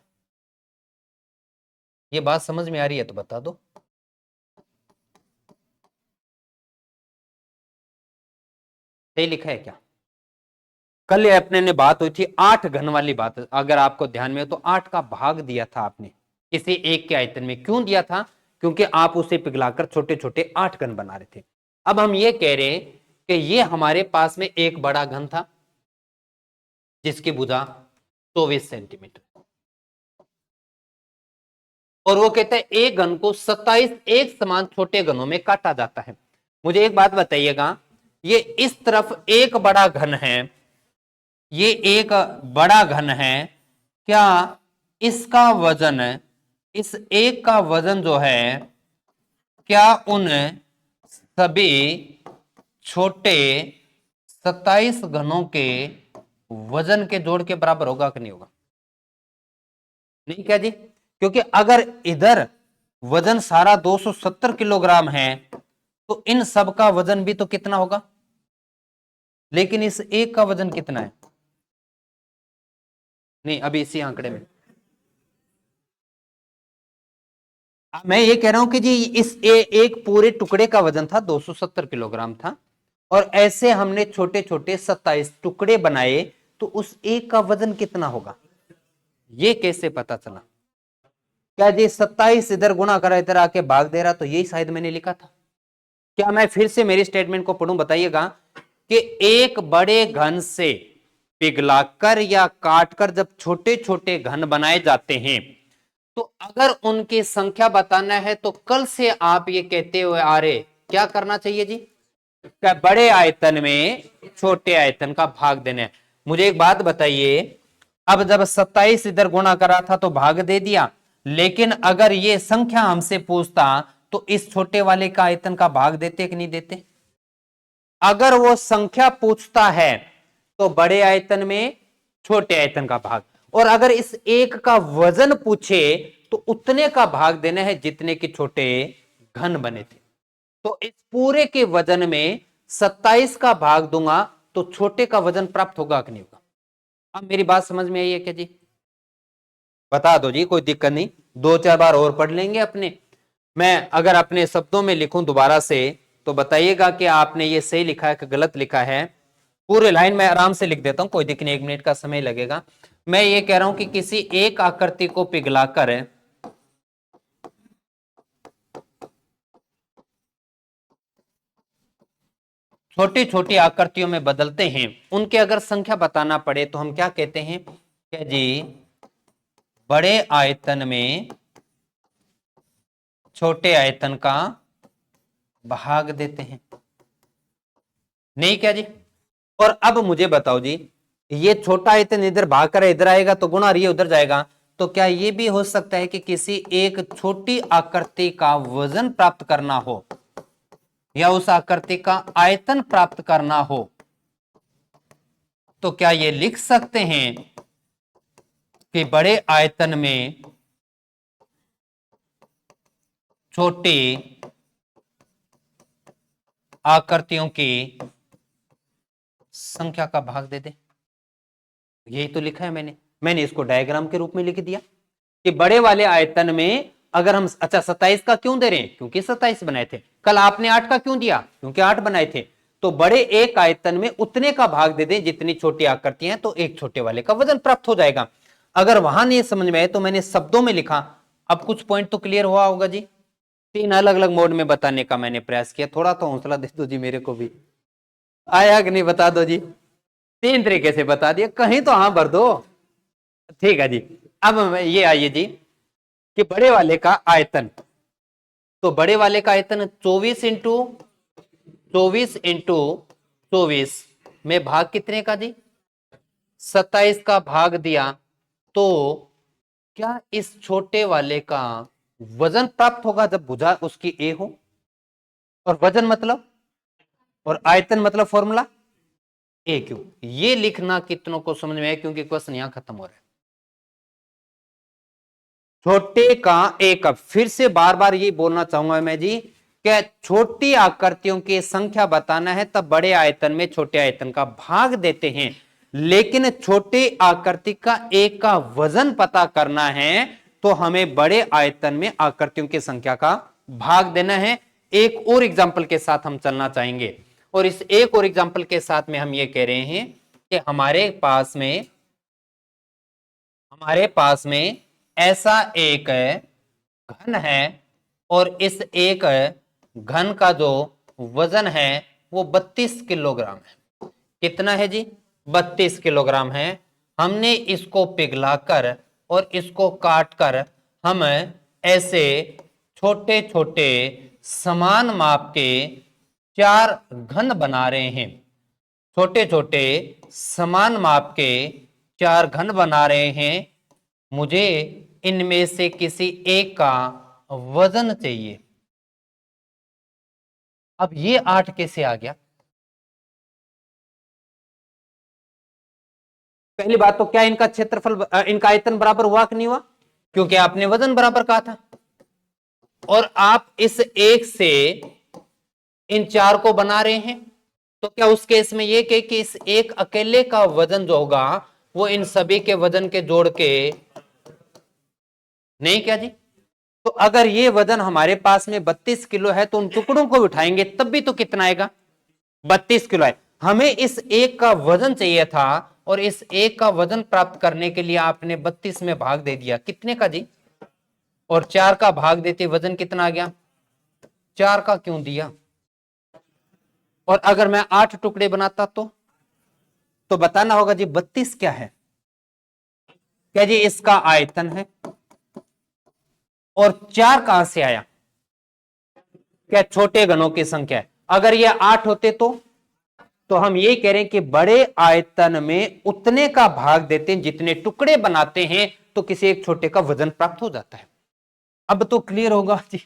ये बात समझ में आ रही है तो बता दो। सही लिखा है क्या? कल अपने ने बात हुई थी 8 घन वाली बात, अगर आपको ध्यान में हो तो 8 का भाग दिया था आपने किसी एक के आयतन में। क्यों दिया था? क्योंकि आप उसे पिघलाकर छोटे छोटे 8 घन बना रहे थे। अब हम ये कह रहे हैं कि ये हमारे पास में एक बड़ा घन था जिसकी भुजा 24 सेंटीमीटर, और वो कहता है एक घन को 27 एक समान छोटे घनों में काटा जाता है। मुझे एक बात बताइएगा, ये इस तरफ एक बड़ा घन है, ये एक बड़ा घन है, क्या इसका वजन, इस एक का वजन जो है, क्या उन सभी छोटे 27 घनों के वजन के जोड़ के बराबर होगा कि नहीं होगा? नहीं क्या जी? क्योंकि अगर इधर वजन सारा 270 किलोग्राम है तो इन सब का वजन भी तो कितना होगा, लेकिन इस एक का वजन कितना है? नहीं, अभी इसी आंकड़े में मैं ये कह रहा हूं कि जी इस एक पूरे टुकड़े का वजन था 270 किलोग्राम था, और ऐसे हमने छोटे छोटे 27 टुकड़े बनाए, तो उस एक का वजन कितना होगा? ये कैसे पता चला? क्या जी 27 इधर गुणा करा इधर आके भाग दे रहा, तो यही शायद मैंने लिखा था। क्या मैं फिर से मेरी स्टेटमेंट को पढ़ूं? बताइएगा कि एक बड़े घन से पिघलाकर या काटकर जब छोटे छोटे घन बनाए जाते हैं, तो अगर उनकी संख्या बताना है तो कल से आप ये कहते हुए आ रहे, क्या करना चाहिए जी? क्या बड़े आयतन में छोटे आयतन का भाग देना है। मुझे एक बात बताइए, अब जब 27 इधर गुणा करा था तो भाग दे दिया, लेकिन अगर ये संख्या हमसे पूछता तो इस छोटे वाले का आयतन का भाग देते कि नहीं देते? अगर वो संख्या पूछता है तो बड़े आयतन में छोटे आयतन का भाग, और अगर इस एक का वजन पूछे तो उतने का भाग देना है जितने के छोटे घन बने थे। तो इस पूरे के वजन में 27 का भाग दूंगा तो छोटे का वजन प्राप्त होगा कि नहीं होगा? अब मेरी बात समझ में आई है क्या जी? बता दो जी, कोई दिक्कत नहीं, 2-4 बार और पढ़ लेंगे अपने। मैं अगर अपने शब्दों में लिखूं दोबारा से तो बताइएगा कि आपने ये सही लिखा है कि गलत लिखा है। पूरे लाइन में आराम से लिख देता हूं, कोई दिक्कत नहीं, 1 मिनट का समय लगेगा। मैं ये कह रहा हूं कि किसी एक आकृति को पिघलाकर छोटी छोटी आकृतियों में बदलते हैं, उनके अगर संख्या बताना पड़े तो हम क्या कहते हैं कि जी बड़े आयतन में छोटे आयतन का भाग देते हैं, नहीं क्या जी। और अब मुझे बताओ जी, ये छोटा आयतन इधर भाग कर इधर आएगा तो गुणा, ये उधर जाएगा, तो क्या ये भी हो सकता है कि किसी एक छोटी आकृति का वजन प्राप्त करना हो या उस आकृति का आयतन प्राप्त करना हो, तो क्या ये लिख सकते हैं कि बड़े आयतन में छोटी आकृतियों की संख्या का भाग दे दे। यही तो लिखा है मैंने इसको डायग्राम के रूप में लिख दिया कि बड़े वाले आयतन में अगर हम, अच्छा 27 का क्यों दे रहे हैं, क्योंकि 27 बनाए थे। कल आपने 8 का क्यों दिया, क्योंकि 8 बनाए थे। तो बड़े एक आयतन में उतने का भाग दे दें जितनी छोटी आकृतियां हैं, तो एक छोटे वाले का वजन प्राप्त हो जाएगा। अगर वहां नहीं समझ में आए तो मैंने शब्दों में लिखा। अब कुछ पॉइंट तो क्लियर हुआ होगा जी। 3 अलग अलग मोड में बताने का मैंने प्रयास किया, थोड़ा तो हौसला दे दो जी मेरे को भी। आया कि नहीं बता दो जी। 3 तरीके से बता दिया, कहीं तो हाँ भर दो। ठीक है जी। अब ये आइए जी कि बड़े वाले का आयतन, तो बड़े वाले का आयतन 24 में भाग कितने का जी, 27 का भाग दिया, तो क्या इस छोटे वाले का वजन प्राप्त होगा जब भुजा उसकी ए हो, और वजन मतलब और आयतन मतलब फॉर्मूला ए क्यू। ये लिखना कितनों को समझ में है, क्योंकि क्वेश्चन यहां खत्म हो रहा है। छोटे का एक, फिर से बार बार ये बोलना चाहूंगा मैं जी, क्या छोटी आकृतियों की संख्या बताना है तब बड़े आयतन में छोटे आयतन का भाग देते हैं, लेकिन छोटे आकृति का एक का वजन पता करना है तो हमें बड़े आयतन में आकृतियों की संख्या का भाग देना है। एक और एग्जाम्पल के साथ हम चलना चाहेंगे, और इस एक और एग्जाम्पल के साथ में हम ये कह रहे हैं कि हमारे पास में ऐसा एक घन है, और इस एक घन का जो वजन है वो 32 किलोग्राम है। कितना है जी, 32 किलोग्राम है। हमने इसको पिघलाकर और इसको काटकर हम ऐसे छोटे छोटे समान माप के 4 घन बना रहे हैं। छोटे छोटे समान माप के 4 घन बना रहे हैं। मुझे इनमें से किसी एक का वजन चाहिए। अब ये 8 कैसे आ गया? पहली बात तो क्या इनका क्षेत्रफल, इनका आयतन बराबर हुआ कि नहीं हुआ, क्योंकि आपने वजन बराबर कहा था। और आप इस एक से इन 4 को बना रहे हैं, तो क्या उस केस में ये कि इस एक अकेले का वजन जो होगा वो इन सभी के वजन के जोड़ के, नहीं क्या जी। तो अगर ये वजन हमारे पास में 32 किलो है तो उन टुकड़ों को उठाएंगे तब भी तो कितना आएगा, 32 किलो है। हमें इस एक का वजन चाहिए था, और इस एक का वजन प्राप्त करने के लिए आपने 32 में भाग दे दिया, कितने का जी, और 4 का भाग देते वजन कितना आ गया, 4 का क्यों दिया। और अगर मैं 8 टुकड़े बनाता तो बताना होगा जी 32 क्या है, क्या जी इसका आयतन है, और 4 कहां से आया, क्या छोटे घनों की संख्या है। अगर ये 8 होते तो हम ये कह रहे हैं कि बड़े आयतन में उतने का भाग देते हैं जितने टुकड़े बनाते हैं, तो किसी एक छोटे का वजन प्राप्त हो जाता है। अब तो क्लियर होगा जी,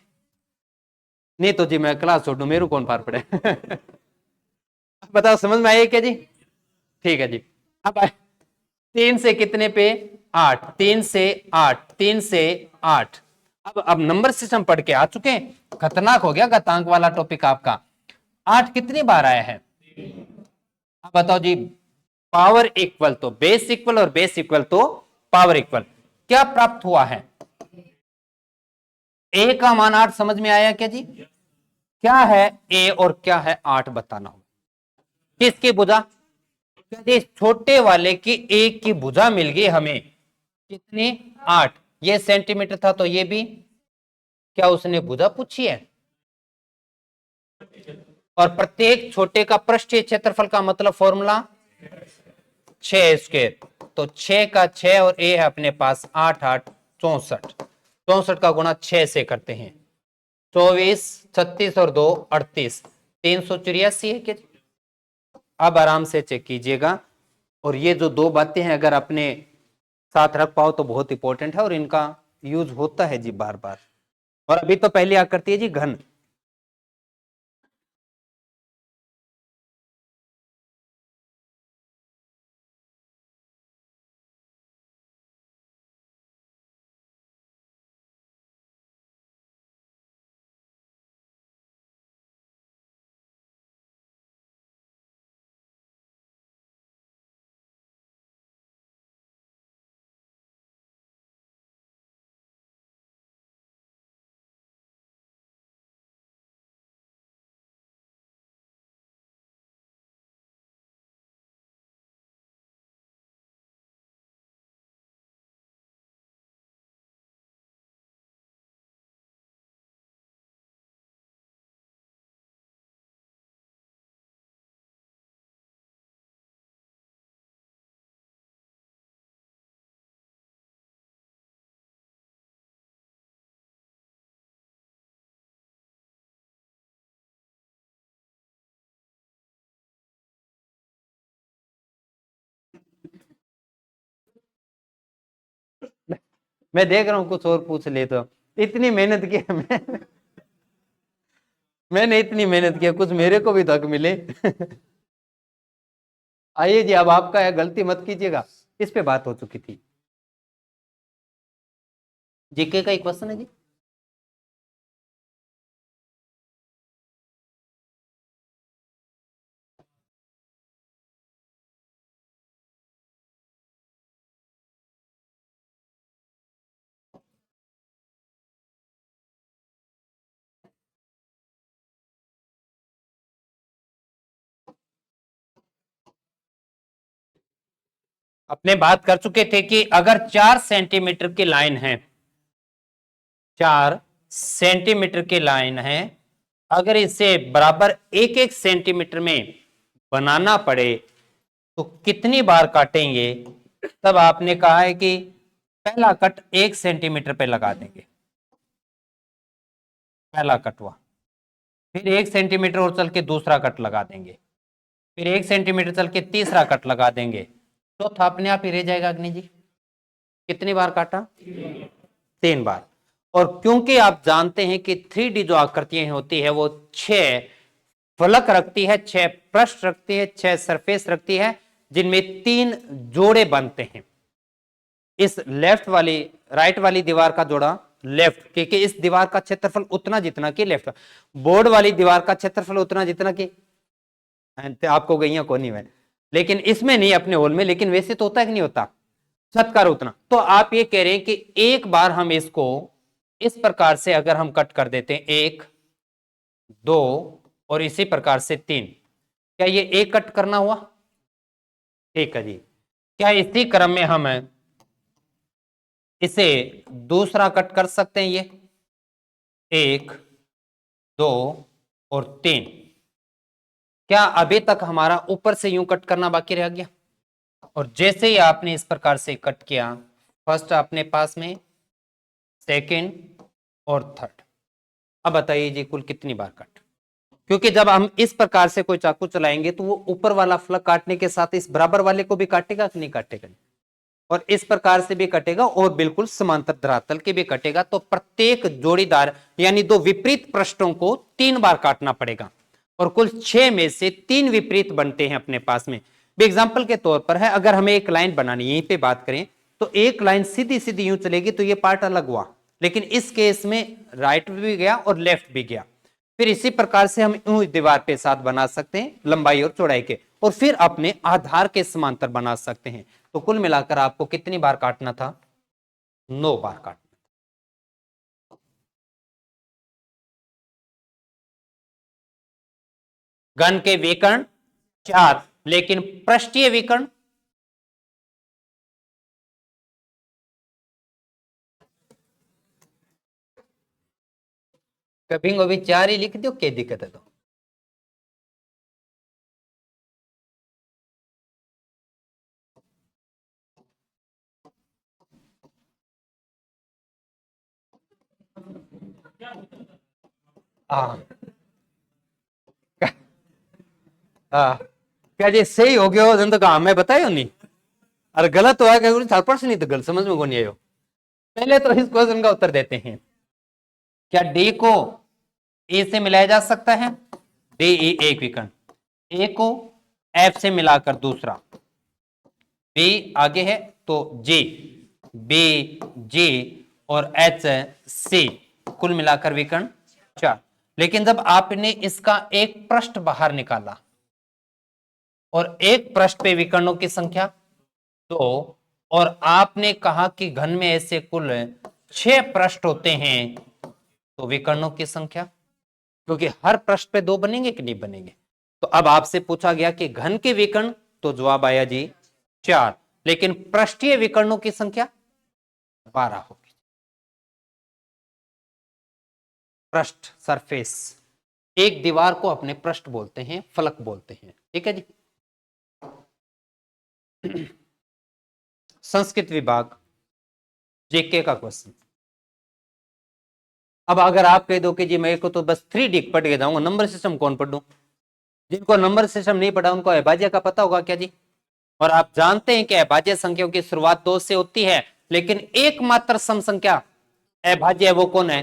नहीं तो जी मैं क्लास छोड़ दूं, मेरे कौन पार पड़े। बताओ समझ में आया क्या जी। ठीक है जी। अब 3 से कितने पे 8, 3 से 8, 3 से 8। अब नंबर सिस्टम पढ़ के आ चुके हैं, खतरनाक हो गया घातांक वाला टॉपिक आपका। 8 कितनी बार आया है, अब बताओ जी। पावर इक्वल तो बेस इक्वल, और बेस इक्वल तो पावर इक्वल, क्या प्राप्त हुआ है, ए का मान 8 समझ में आया क्या जी। क्या है ए और क्या है 8 बताना होगा। किसकी भुजा, यदि छोटे वाले की एक की भुजा मिल गई हमें कितनी 8, ये सेंटीमीटर था तो ये भी, क्या उसने भुजा पूछी है? और प्रत्येक छोटे का पृष्ठीय क्षेत्रफल का मतलब फॉर्मूला 6 स्क्वायर, तो 6 का 6 और ए है अपने पास 8 8 64, 64 का गुणा 6 से करते हैं 24 36 और 2 38, 384 है क्या? अब आराम से चेक कीजिएगा। और ये जो दो बातें हैं अगर अपने साथ रख पाओ तो बहुत इंपॉर्टेंट है और इनका यूज होता है जी बार बार। और अभी तो पहले आ करती है जी घन। मैं देख रहा हूं कुछ और पूछ ले तो, इतनी मेहनत की मैंने इतनी मेहनत किया कुछ मेरे को भी तो हक मिले। आइए जी, अब आपका है, गलती मत कीजिएगा। इस पे बात हो चुकी थी। जीके का एक क्वेश्चन है जी। अपने बात कर चुके थे कि अगर 4 सेंटीमीटर की लाइन है, 4 सेंटीमीटर की लाइन है, अगर इसे बराबर 1 1 सेंटीमीटर में बनाना पड़े तो कितनी बार काटेंगे? तब आपने कहा है कि पहला कट 1 सेंटीमीटर पे लगा देंगे, पहला कट हुआ, फिर 1 सेंटीमीटर और चल के दूसरा कट लगा देंगे, फिर 1 सेंटीमीटर चल के तीसरा कट लगा देंगे, चौथा अपने आप ही रह जाएगा। अग्नि जी कितनी बार काटा? 3 बार। और क्योंकि आप जानते हैं कि 3D जो आकृतियां होती है वो 6 फलक रखती है, 6 पृष्ठ रखती है, 6 सरफेस रखती है, जिनमें 3 जोड़े बनते हैं। इस लेफ्ट वाली राइट वाली दीवार का जोड़ा लेफ्ट, क्योंकि इस दीवार का क्षेत्रफल उतना जितना कि लेफ्ट, बोर्ड वाली दीवार का क्षेत्रफल उतना जितना कि, आपको गई को नहीं है लेकिन इसमें नहीं अपने होल में, लेकिन वैसे तो होता है कि नहीं होता, छत का उतना। तो आप ये कह रहे हैं कि एक बार हम इसको इस प्रकार से अगर हम कट कर देते हैं 1 2 और इसी प्रकार से 3, क्या ये एक कट करना हुआ? ठीक है जी। क्या इसी क्रम में हम इसे दूसरा कट कर सकते हैं? ये 1 2 और 3, क्या अभी तक हमारा ऊपर से यूं कट करना बाकी रह गया? और जैसे ही आपने इस प्रकार से कट किया, फर्स्ट अपने पास में, सेकंड और थर्ड, अब बताइए जी कुल कितनी बार कट? क्योंकि जब हम इस प्रकार से कोई चाकू चलाएंगे तो वो ऊपर वाला फलक काटने के साथ इस बराबर वाले को भी काटेगा कि नहीं काटेगा? और इस प्रकार से भी कटेगा और बिल्कुल समांतर धरातल के भी कटेगा। तो प्रत्येक जोड़ीदार यानी दो विपरीत पृष्ठों को 3 बार काटना पड़ेगा और कुल 6 में से 3 विपरीत बनते हैं अपने पास में। एग्जाम्पल के तौर पर है, अगर हमें एक लाइन बनानी, यहीं पे बात करें तो एक लाइन सीधी सीधी यूं चलेगी तो ये पार्ट अलग हुआ, लेकिन इस केस में राइट भी गया और लेफ्ट भी गया। फिर इसी प्रकार से हम यूं दीवार पे साथ बना सकते हैं लंबाई और चौड़ाई के, और फिर अपने आधार के समांतर बना सकते हैं। तो कुल मिलाकर आपको कितनी बार काटना था? 9 बार काटना। घन के विकर्ण 4, लेकिन पृष्ठीय विकर्ण कभी भी 4 ही लिख दो, क्या दिक्कत है? तो हाँ हाँ, क्या जी सही हो गया हो जन तो कहा मैं बतायो नहीं, अरे गलत हुआ क्या 4% नहीं तो गलत समझ में कौन नहीं आयो। पहले तो इस क्वेश्चन का उत्तर देते हैं। क्या डी को ए से मिलाया जा सकता है? डी ई एक विकर्ण, ए को एफ से मिलाकर दूसरा, बी आगे है तो जे, बी जे और एच सी, कुल मिलाकर विकर्ण 4। लेकिन जब आपने इसका एक पृष्ठ बाहर निकाला और एक पृष्ठ पे विकर्णों की संख्या 2, और आपने कहा कि घन में ऐसे कुल 6 पृष्ठ होते हैं, तो विकर्णों की संख्या, क्योंकि हर पृष्ठ पे 2 बनेंगे कि नहीं बनेंगे, तो अब आपसे पूछा गया कि घन के विकर्ण, तो जवाब आया जी 4, लेकिन पृष्ठीय विकर्णों की संख्या 12 होगी। पृष्ठ सरफेस, एक दीवार को अपने पृष्ठ बोलते हैं, फलक बोलते हैं, ठीक है जी। संस्कृत विभाग जेके का क्वेश्चन। अब अगर आप कह दो कि जी मेरे को तो बस 3D पढ़ के जाऊंगा, नंबर सिस्टम कौन पढ़ूं? जिनको नंबर सिस्टम नहीं पढ़ा उनको अभाज्य का पता होगा क्या जी? और आप जानते हैं कि अभाज्य संख्याओं की शुरुआत 2 से होती है, लेकिन एकमात्र सम संख्या अभाज्य है, वो कौन है?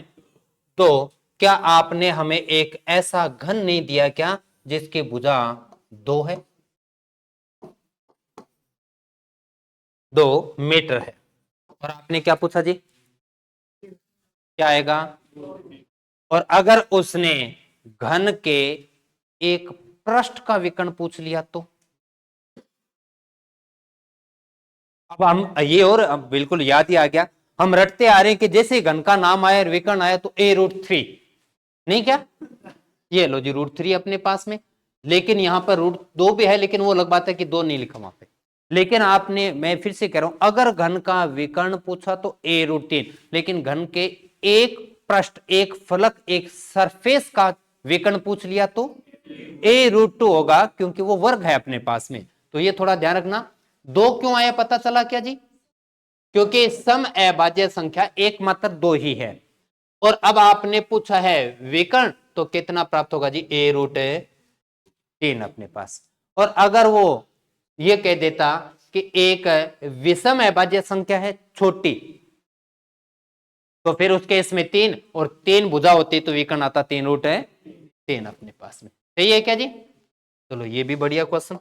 तो क्या आपने हमें एक ऐसा घन नहीं दिया क्या जिसकी भुजा 2 है, 2 मीटर है? और आपने क्या पूछा जी? क्या आएगा? और अगर उसने घन के एक पृष्ठ का विकर्ण पूछ लिया तो? अब हम ये, और अब बिल्कुल याद ही आ गया, हम रटते आ रहे हैं कि जैसे घन का नाम आया और विकर्ण आया तो a√3, नहीं क्या? ये लो जी √3 अपने पास में, लेकिन यहां पर √2 भी है, लेकिन वो अलग बात है कि 2 नहीं लिखा वहां पे। लेकिन आपने, मैं फिर से कह रहा हूं, अगर घन का विकर्ण पूछा तो a√3, लेकिन घन के एक पृष्ठ, एक फलक, एक सरफेस का विकर्ण पूछ लिया तो a√2 होगा, क्योंकि वो वर्ग है अपने पास में। तो ये थोड़ा ध्यान रखना। 2 क्यों आया पता चला क्या जी? क्योंकि सम अभाज्य संख्या एकमात्र 2 ही है। और अब आपने पूछा है विकर्ण, तो कितना प्राप्त होगा जी? a√3 अपने पास। और अगर वो ये कह देता कि एक विषम अभाज्य संख्या है छोटी, तो फिर उसके इसमें 3 और 3 भुजा होती तो विकर्ण आता 3√3 अपने पास में। सही है क्या जी? चलो ये भी बढ़िया क्वेश्चन,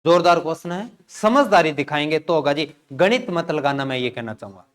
जोरदार क्वेश्चन है, समझदारी दिखाएंगे तो होगा जी। गणित मत लगाना, मैं ये कहना चाहूंगा।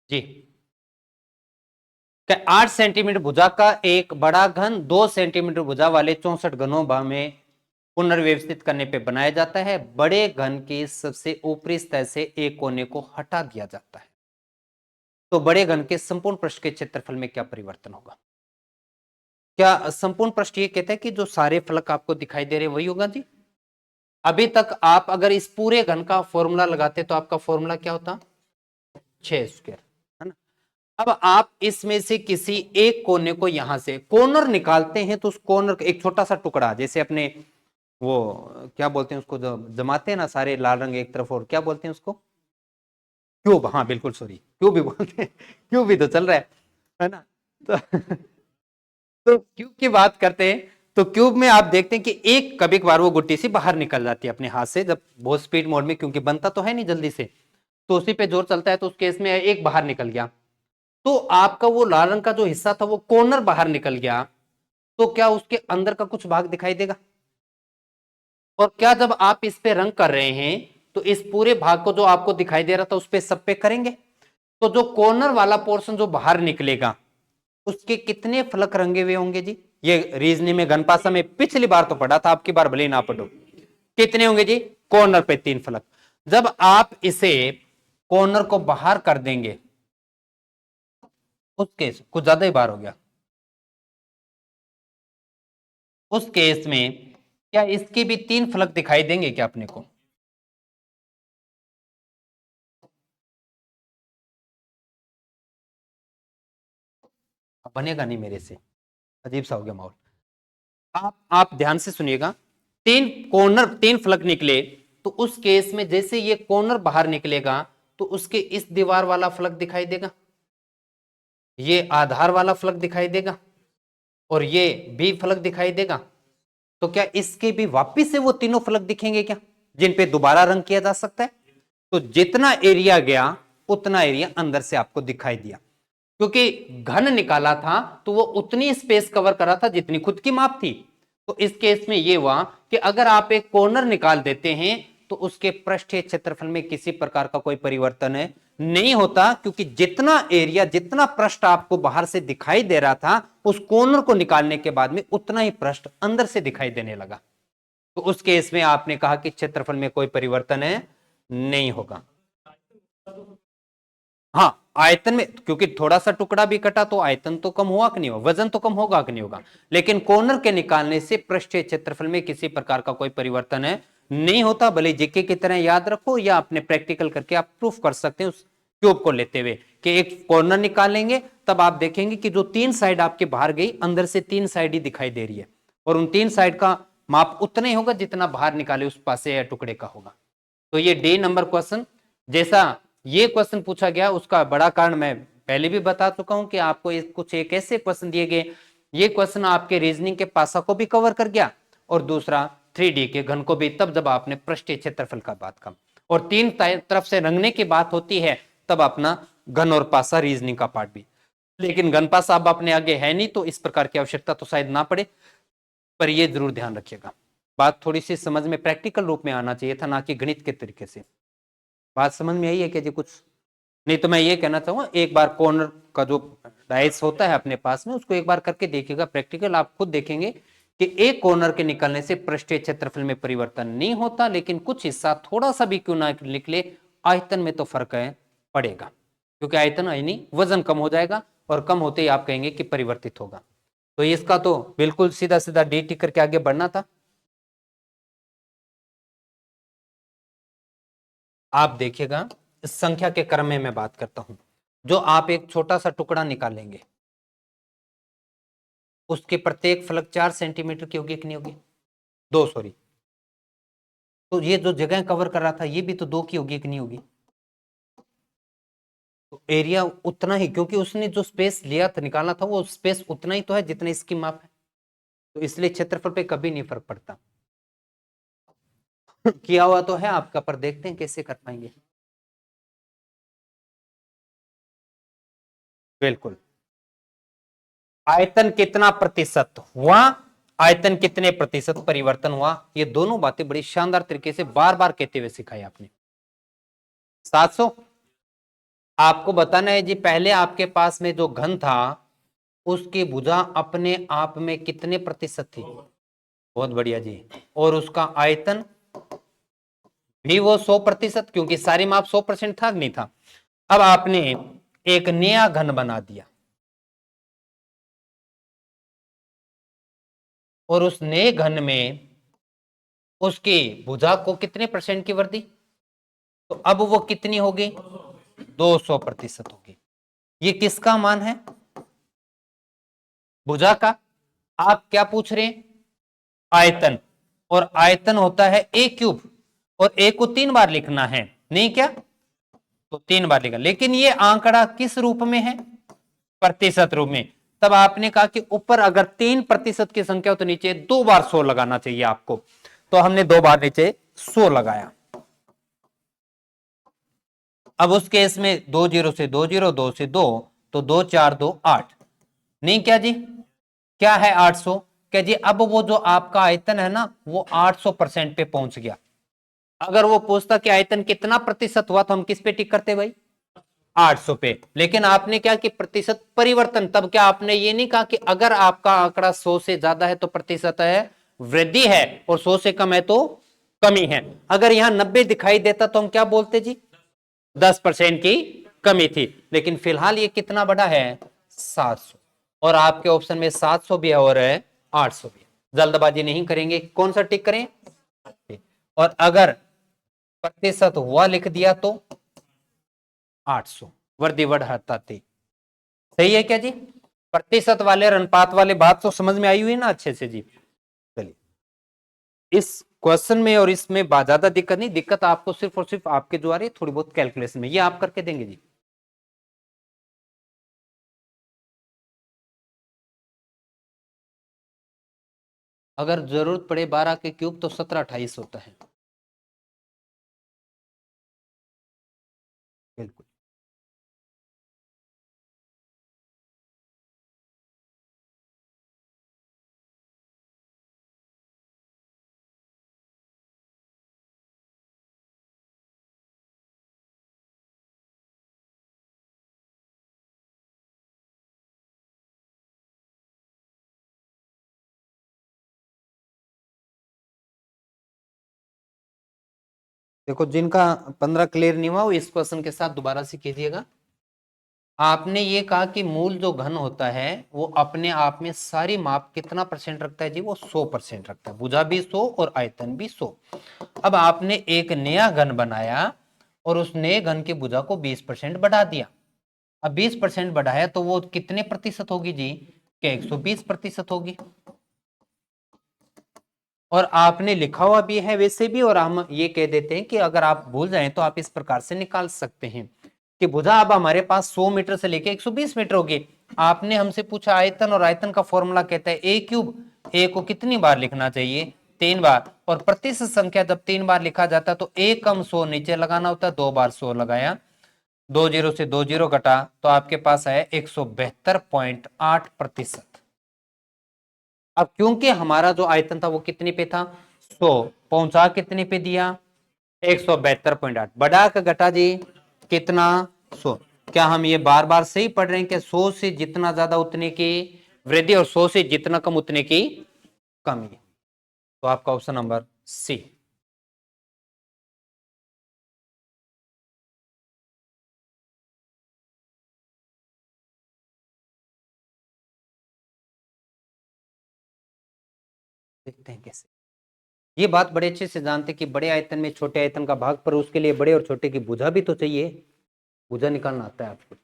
जी, 8 सेंटीमीटर भुजा का एक बड़ा घन 2 सेंटीमीटर भुजा वाले 64 घनों में पुनर्व्यवस्थित करने पे बनाया जाता है। बड़े घन की सबसे ऊपरी सतह से एक कोने को हटा दिया जाता है, तो बड़े घन के संपूर्ण पृष्ठ के क्षेत्रफल में क्या परिवर्तन होगा? क्या संपूर्ण पृष्ठ ये कहते हैं कि जो सारे फलक आपको दिखाई दे रहे वही होगा जी? अभी तक आप अगर इस पूरे घन का फॉर्मूला लगाते तो आपका फॉर्मूला क्या होता? 6² है ना। अब आप इसमें से किसी एक कोने को, यहां से कॉर्नर निकालते हैं, तो उस कॉर्नर का एक छोटा सा टुकड़ा, जैसे अपने वो क्या बोलते हैं उसको, जो जमाते हैं ना सारे लाल रंग एक तरफ, और क्या बोलते हैं उसको, क्यूब, हाँ बिल्कुल सॉरी, क्यूब भी बोलते हैं, क्यूब भी तो चल रहा है ना। तो तो क्यूब की बात करते हैं, तो क्यूब में आप देखते हैं कि एक कभी कभार वो गुट्टी सी बाहर निकल जाती है अपने हाथ से, जब बहुत स्पीड मोड में, क्योंकि बनता तो है नहीं जल्दी से, तो उसी पे जोर चलता है, तो उस केस में एक बाहर निकल गया, तो आपका वो लाल रंग का जो हिस्सा था वो कॉर्नर बाहर निकल गया, तो क्या उसके अंदर का कुछ भाग दिखाई देगा? और क्या जब आप इस पे रंग कर रहे हैं तो इस पूरे भाग को जो आपको दिखाई दे रहा था उस पे सब पे करेंगे, तो जो कॉर्नर वाला पोर्शन जो बाहर निकलेगा उसके कितने फलक रंगे हुए होंगे जी? ये रीजनिंग में घनपासा में पिछली बार तो पढ़ा था, आपकी बार भले ही ना पढ़ो। कितने होंगे जी? कॉर्नर पे 3 फलक। जब आप इसे कॉर्नर को बाहर कर देंगे, उस केस कुछ ज्यादा ही बार हो गया, उस केस में क्या इसके भी 3 फलक दिखाई देंगे क्या अपने को? बनेगा नहीं मेरे से, अजीब सा हो गया माहौल। आप ध्यान से सुनिएगा, 3 फलक निकले, तो उस केस में जैसे ये कॉर्नर बाहर निकलेगा तो उसके इस दीवार वाला फलक दिखाई देगा, ये आधार वाला फलक दिखाई देगा, और ये भी फलक दिखाई देगा। तो क्या इसके भी वापिस से वो तीनों फलक दिखेंगे क्या, जिन पे दोबारा रंग किया जा सकता है? तो जितना एरिया गया उतना एरिया अंदर से आपको दिखाई दिया, क्योंकि घन निकाला था तो वो उतनी स्पेस कवर करा था जितनी खुद की माप थी। तो इस केस में ये हुआ कि अगर आप एक कॉर्नर निकाल देते हैं तो उसके पृष्ठीय क्षेत्रफल में किसी प्रकार का कोई परिवर्तन नहीं होता, क्योंकि जितना एरिया, जितना पृष्ठ आपको बाहर से दिखाई दे रहा था उस कॉर्नर को निकालने के बाद में उतना ही पृष्ठ अंदर से दिखाई देने लगा। तो उस केस में आपने कहा कि क्षेत्रफल में कोई परिवर्तन नहीं होगा। हाँ, आयतन में क्योंकि थोड़ा सा टुकड़ा भी कटा तो आयतन तो कम हुआ कि नहीं होगा, वजन तो कम होगा कि नहीं होगा, लेकिन कॉर्नर के निकालने से पृष्ठीय क्षेत्रफल में किसी प्रकार का कोई परिवर्तन नहीं होता। भले जीके की तरह याद रखो या अपने प्रैक्टिकल करके आप प्रूफ कर सकते हैं उस क्यूब को लेते हुए, कि एक कॉर्नर निकालेंगे तब आप देखेंगे कि जो 3 साइड आपके बाहर गई, अंदर से 3 साइड ही दिखाई दे रही है, और उन 3 साइड का माप उतना ही होगा जितना बाहर निकाले उस पासे या टुकड़े का होगा। तो ये डी नंबर क्वेश्चन, जैसा ये क्वेश्चन पूछा गया उसका बड़ा कारण मैं पहले भी बता चुका हूं कि आपको कुछ एक ऐसे क्वेश्चन दिए गए, ये क्वेश्चन आपके रीजनिंग के पासा को भी कवर कर गया, और दूसरा 3D के घन को भी, तब जब आपने पृष्ठीय क्षेत्रफल का बात का, और 3 तरफ से रंगने की बात होती है तब अपना घन और पासा रीजनिंग का पार्ट भी। लेकिन घन पासा अब अपने आगे है नहीं तो इस प्रकार की आवश्यकता तो शायद ना पड़े, पर ये जरूर ध्यान रखिएगा, बात थोड़ी सी समझ में प्रैक्टिकल रूप में आना चाहिए था, ना कि गणित के तरीके से। बात समझ में आई है क्या जी कुछ? नहीं तो मैं ये कहना चाहूंगा, एक बार कॉर्नर का जो डाइस होता है अपने पास में उसको एक बार करके देखिएगा प्रैक्टिकल, आप खुद देखेंगे कि एक कॉर्नर के निकलने से पृष्ठीय क्षेत्रफल में परिवर्तन नहीं होता, लेकिन कुछ हिस्सा थोड़ा सा भी क्यों ना निकले आयतन में तो फर्क पड़ेगा, क्योंकि आयतन यानी वजन कम हो जाएगा, और कम होते ही आप कहेंगे कि परिवर्तित होगा। तो इसका तो बिल्कुल सीधा सीधा डी टिक करके आगे बढ़ना था। आप देखिएगा, संख्या के क्रम में मैं बात करता हूं, जो आप एक छोटा सा टुकड़ा निकालेंगे उसके प्रत्येक फलक 4 सेंटीमीटर की होगी कि नहीं होगी? 2, सॉरी, तो ये जो जगह कवर कर रहा था ये भी तो 2 की होगी कि नहीं होगी? तो एरिया उतना ही, क्योंकि उसने जो स्पेस लिया था, निकालना था, वो स्पेस उतना ही तो है जितना इसकी माप है, तो इसलिए क्षेत्रफल पे कभी नहीं फर्क पड़ता। किया हुआ तो है आपका, पर देखते हैं कैसे कर पाएंगे। बिल्कुल, आयतन कितना प्रतिशत हुआ, आयतन कितने प्रतिशत परिवर्तन हुआ, ये दोनों बातें बड़ी शानदार तरीके से बार बार कहते हुए सिखाई आपने। 700, आपको बताना है जी, पहले आपके पास में जो घन था उसकी भुजा अपने आप में कितने प्रतिशत थी? बहुत बढ़िया जी। और उसका आयतन भी वो 100%, क्योंकि सारी माप 100% था नहीं था। अब आपने एक नया घन बना दिया, और उस नए घन में उसकी भुजा को कितने परसेंट की वृद्धि, तो अब वो कितनी होगी? 200% होगी। ये किसका मान है? भुजा का। आप क्या पूछ रहे हैं? आयतन। और आयतन होता है ए क्यूब, और ए को 3 बार लिखना है, नहीं क्या? तो 3 बार लिखा, लेकिन ये आंकड़ा किस रूप में है? प्रतिशत रूप में। तब आपने कहा कि ऊपर अगर 3% की संख्या हो तो नीचे 2 बार 100 लगाना चाहिए आपको, तो हमने 2 बार नीचे 100 लगाया। अब उस केस में 2 0 से 2 0, 2 से 2, तो 2 4 2 8, नहीं क्या जी? क्या है 800? क्या जी? अब वो जो आपका आयतन है ना, वो 800% पे पहुंच गया। अगर वो पूछता कि आयतन कितना प्रतिशत हुआ, तो हम किस पे टिक करते भाई? 800 पे। लेकिन आपने क्या कि प्रतिशत परिवर्तन, तब क्या आपने ये नहीं कहा कि अगर आपका आंकड़ा 100 से ज्यादा है तो प्रतिशत है वृद्धि है, और 100 से कम है तो कमी है। अगर यहां 90 दिखाई देता तो हम क्या बोलते जी? 10% की कमी थी। लेकिन फिलहाल ये कितना बड़ा है? 700। और आपके ऑप्शन में 700 भी है और 800 भी है। जल्दबाजी नहीं करेंगे, कौन सा टिक करें? और अगर प्रतिशत हुआ लिख दिया तो 800, वर्दी वर्ड हटाते। सही है क्या जी? प्रतिशत वाले और अनुपात वाले बात तो समझ में आई हुई ना अच्छे से जी? चलिए, इस क्वेश्चन में और इसमें ज्यादा दिक्कत नहीं, दिक्कत आपको सिर्फ और सिर्फ आपके जो आ रही है थोड़ी बहुत कैलकुलेशन में, ये आप करके देंगे जी। अगर जरूरत पड़े 12 के क्यूब तो 17 28 होता है। बिल्कुल। देखो, जिनका 15 क्लियर नहीं हुआ वो इस क्वेश्चन के साथ दोबारा से कीजिएगा। आपने ये कहा कि मूल जो घन होता है वो अपने आप में सारी माप कितना परसेंट रखता है जी? वो 100% रखता है, भुजा भी 100 और आयतन भी 100। अब आपने एक नया घन बनाया और उस नए घन की भुजा को 20% बढ़ा दिया। अब 20% बढ़ाया तो वो कितने प्रतिशत होगी जी? क्या 120% होगी। और आपने लिखा हुआ भी है वैसे भी, और हम ये कह देते हैं कि अगर आप भूल जाएं तो आप इस प्रकार से निकाल सकते हैं कि भुजा अब हमारे पास 100 मीटर से लेके 120 मीटर होगी। आपने हमसे पूछा आयतन, और आयतन का फॉर्मूला कहता है ए क्यूब। ए को कितनी बार लिखना चाहिए? 3 बार। और प्रतिशत संख्या जब 3 बार लिखा जाता है तो ए कम 100 नीचे लगाना होता है, 2 बार 100 लगाया, 2 0 से 2 0 घटा तो आपके पास है 172.8%। अब क्योंकि हमारा जो आयतन था वो कितने पे था? 100, पहुंचा कितने पे दिया? 172.8, बढ़ा का घटा जी कितना? 100। क्या हम ये बार बार सही पढ़ रहे हैं कि 100 से जितना ज्यादा उतने की वृद्धि और 100 से जितना कम उतने की कमी? तो आपका ऑप्शन नंबर सी। देखते हैं कैसे। ये बात बड़े अच्छे से जानते कि बड़े आयतन में छोटे आयतन का भाग, पर उसके लिए बड़े और छोटे की भुजा भी तो चाहिए। भुजा निकालना आता है आपको?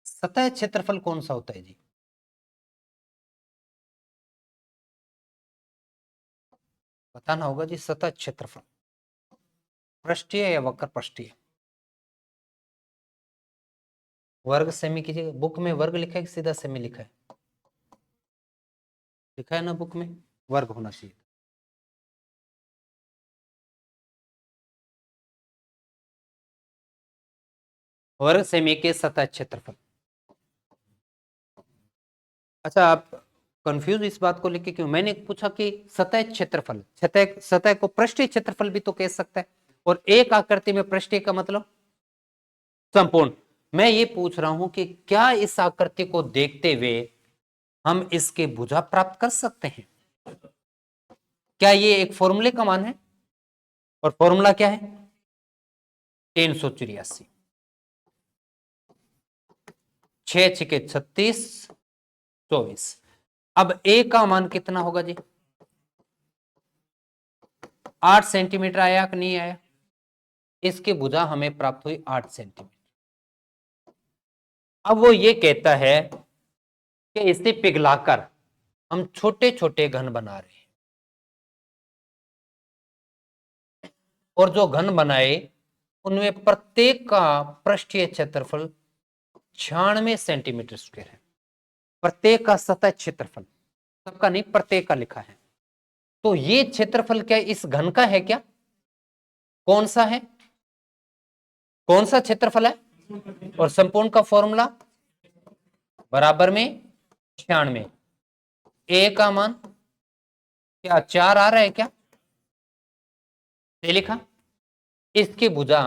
सतह क्षेत्रफल कौन सा होता है जी? बताना होगा जी। सतह क्षेत्रफल पृष्ठीय या वक्र पृष्ठीय? वर्ग सेमी कीजिएगा। बुक में वर्ग लिखा है कि सीधा सेमी लिखा है? लिखा है ना बुक में, वर्ग होना चाहिए। वर्ग सेमी के सतह क्षेत्रफल। अच्छा, आप कंफ्यूज इस बात को लेके क्यों? मैंने पूछा कि सतह क्षेत्रफल, सतह सतह को पृष्ठीय क्षेत्रफल भी तो कह सकता है, और एक आकृति में पृष्ठीय का मतलब संपूर्ण। मैं ये पूछ रहा हूं कि क्या इस आकृति को देखते हुए हम इसके भुजा प्राप्त कर सकते हैं? क्या ये एक फॉर्मूले का मान है? और फॉर्मूला क्या है? 384। 6 छिके 36, 24। अब ए का मान कितना होगा जी? 8 सेंटीमीटर आया कि नहीं आया? इसकी भुजा हमें प्राप्त हुई 8 सेंटीमीटर। अब वो ये कहता है कि इसे पिघलाकर हम छोटे छोटे घन बना रहे हैं, और जो घन बनाए उनमें प्रत्येक का पृष्ठीय क्षेत्रफल 96 सेंटीमीटर स्क्वायर है। प्रत्येक का सतह क्षेत्रफल, सबका नहीं, प्रत्येक का लिखा है। तो ये क्षेत्रफल क्या इस घन का है क्या? कौन सा है? कौन सा क्षेत्रफल है? और संपूर्ण का फॉर्मूला बराबर में 96। ए का मान क्या 4 आ रहा है क्या? ये लिखा। इसकी भुजा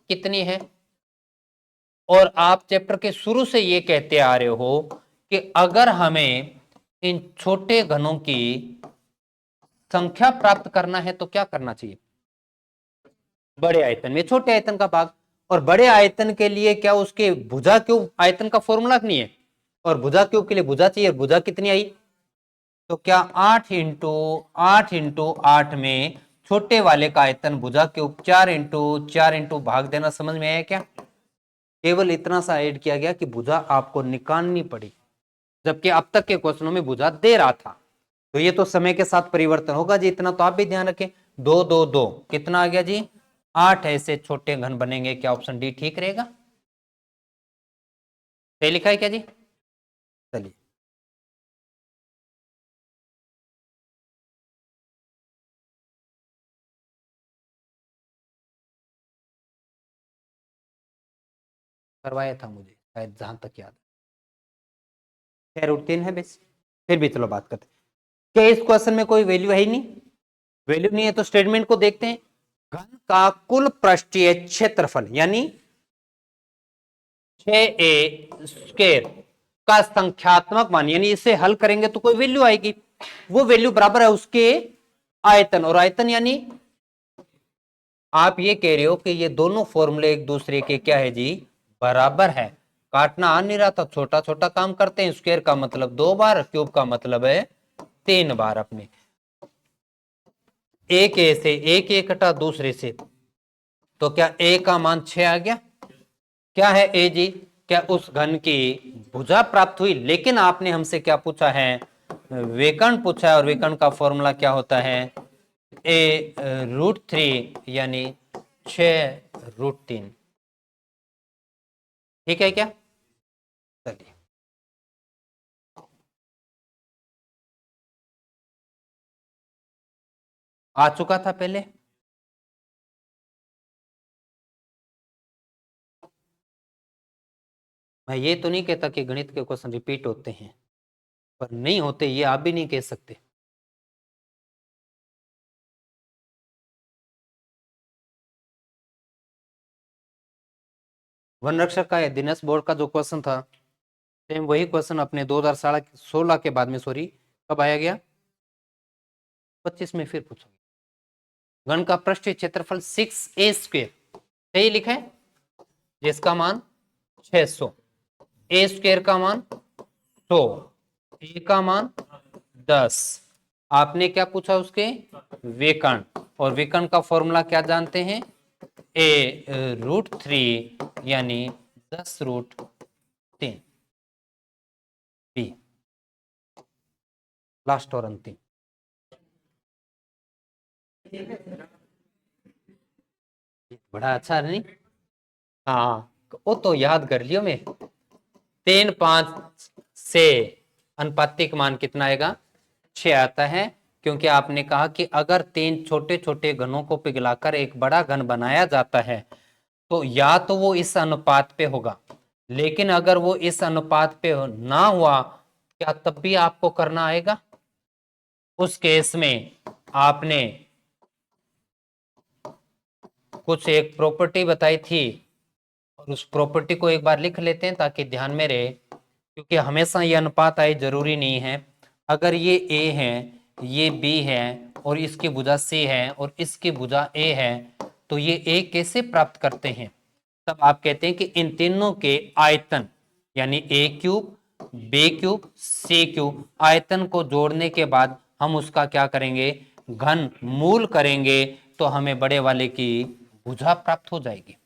कितनी है? और आप चैप्टर के शुरू से ये कहते आ रहे हो कि अगर हमें इन छोटे घनों की संख्या प्राप्त करना है तो क्या करना चाहिए? बड़े आयतन में छोटे आयतन का भाग। और बड़े आयतन के लिए क्या उसके भुजा क्यूब आयतन का फॉर्मूला नहीं है? और भुजा क्यूब के लिए भुजा चाहिए, और भुजा कितनी आई? तो क्या 8 इंटू 8 में छोटे वाले का आयतन भुजा क्यूब 4 इंटू भाग देना समझ में आया क्या? केवल इतना सा ऐड किया गया कि भुजा आपको निकालनी पड़ी, जबकि अब तक के क्वेश्चनों में भुजा दे रहा था। तो ये तो समय के साथ परिवर्तन होगा जी, इतना तो आप भी ध्यान रखें। 2 2 2 कितना आ गया जी? 8 ऐसे छोटे घन बनेंगे। क्या ऑप्शन डी ठीक रहेगा? सही लिखा है क्या जी? चलिए, करवाया था मुझे शायद, जहां तक याद है। 6√3 है बेस। फिर भी चलो बात करते हैं। क्या इस क्वेश्चन में कोई वैल्यू है ही नहीं? वैल्यू नहीं है तो स्टेटमेंट को देखते हैं। घन का कुल पृष्ठीय क्षेत्रफल यानी 6a² का संख्यात्मक मान, यानी इसे हल करेंगे तो कोई वैल्यू आएगी। वो वैल्यू बराबर है उसके आयतन, और आयतन यानी आप ये कह रहे हो कि ये दोनों फॉर्मूले एक दूसरे के क्या है जी? बराबर है। काटना आ नहीं रहा था, छोटा छोटा काम करते हैं। स्क्वायर का मतलब 2 बार, क्यूब का मतलब है 3 बार। अपने एक ए से एक ए कटा दूसरे से, तो क्या ए का मान 6 आ गया? क्या है ए जी? क्या उस घन की भुजा प्राप्त हुई? लेकिन आपने हमसे क्या पूछा है? विकर्ण पूछा है, और विकर्ण का फॉर्मूला क्या होता है? a√3 यानी 6√3। ठीक है क्या? चलिए, आ चुका था पहले। मैं ये तो नहीं कहता कि गणित के क्वेश्चन रिपीट होते हैं, पर नहीं होते ये आप भी नहीं कह सकते। वन रक्षक का दिनेश बोर्ड का जो क्वेश्चन था, सेम वही क्वेश्चन अपने 2016 के बाद में, सॉरी, कब आया गया? 25 में फिर पूछोगे। घन का पृष्ठीय क्षेत्रफल 6a², सही लिखा है, जिसका मान 600। a² का मान 100, ए का मान 10। आपने क्या पूछा उसके? विकर्ण। और विकर्ण का फॉर्मूला क्या जानते हैं? a√3 यानी 10√3। बी लास्ट और अंतिम। बड़ा अच्छा नहीं? हाँ, वो तो याद कर लियो। मैं 3 5 से अनुपातिक मान कितना आएगा? 6 आता है। क्योंकि आपने कहा कि अगर 3 छोटे छोटे घनों को पिघलाकर एक बड़ा घन बनाया जाता है, तो या तो वो इस अनुपात पे होगा, लेकिन अगर वो इस अनुपात पे ना हुआ, क्या तब भी आपको करना आएगा? उस केस में आपने कुछ एक प्रॉपर्टी बताई थी और उस प्रॉपर्टी को एक बार लिख लेते हैं ताकि ध्यान में रहे, क्योंकि हमेशा ये अनुपात आए जरूरी नहीं है। अगर ये ए है, ये बी है और इसकी भुजा सी है और इसकी भुजा ए है, तो ये ए कैसे प्राप्त करते हैं? तब आप कहते हैं कि इन तीनों के आयतन यानी ए क्यूब, बी क्यूब, सी क्यूब, आयतन को जोड़ने के बाद हम उसका क्या करेंगे? घन मूल करेंगे, तो हमें बड़े वाले की भुजा प्राप्त हो जाएगी।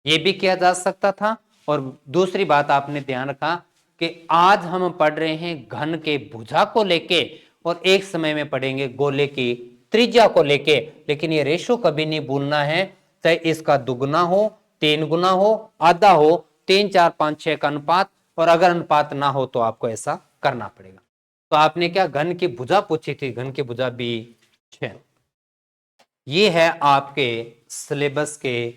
ये भी किया जा सकता था। और दूसरी बात आपने ध्यान रखा कि आज हम पढ़ रहे हैं घन के भुजा को लेके और एक समय में पढ़ेंगे गोले की त्रिज्या को लेके, लेकिन ये रेशो कभी नहीं भूलना है, चाहे इसका दुगुना हो, 3 गुना हो, आधा हो, 3 4 5 6 का अनुपात, और अगर अनुपात ना हो तो आपको ऐसा करना पड़ेगा। तो आपने क्या घन की भुजा पूछी थी, घन की भुजा भी 6। ये है आपके सिलेबस के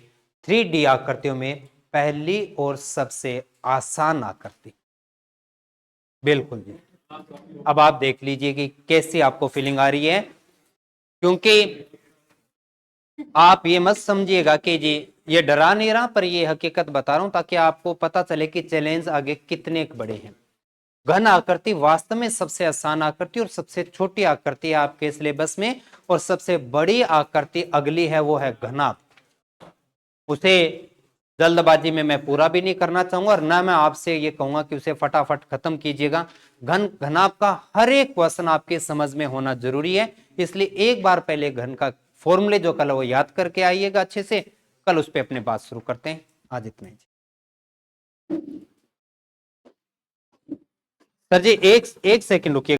3D आकृतियों में पहली और सबसे आसान आकृति। बिल्कुल जी। अब आप देख लीजिए कि कैसी आपको फीलिंग आ रही है, क्योंकि आप ये मत समझिएगा कि जी ये डरा नहीं रहा, पर ये हकीकत बता रहा हूं ताकि आपको पता चले कि चैलेंज आगे कितने बड़े हैं। घन आकृति वास्तव में सबसे आसान आकृति और सबसे छोटी आकृति है आपके सिलेबस में, और सबसे बड़ी आकृति अगली है, वो है घनाभ। उसे जल्दबाजी में मैं पूरा भी नहीं करना चाहूंगा और ना मैं आपसे ये कहूंगा कि उसे फटाफट खत्म कीजिएगा। घनाभ का हर एक क्वेश्चन आपके समझ में होना जरूरी है, इसलिए एक बार पहले घन का फॉर्मूले जो कल वो याद करके आइएगा अच्छे से। कल उस पर अपने बात शुरू करते हैं। आज इतना ही। सर जी एक सेकंड रुकिएगा।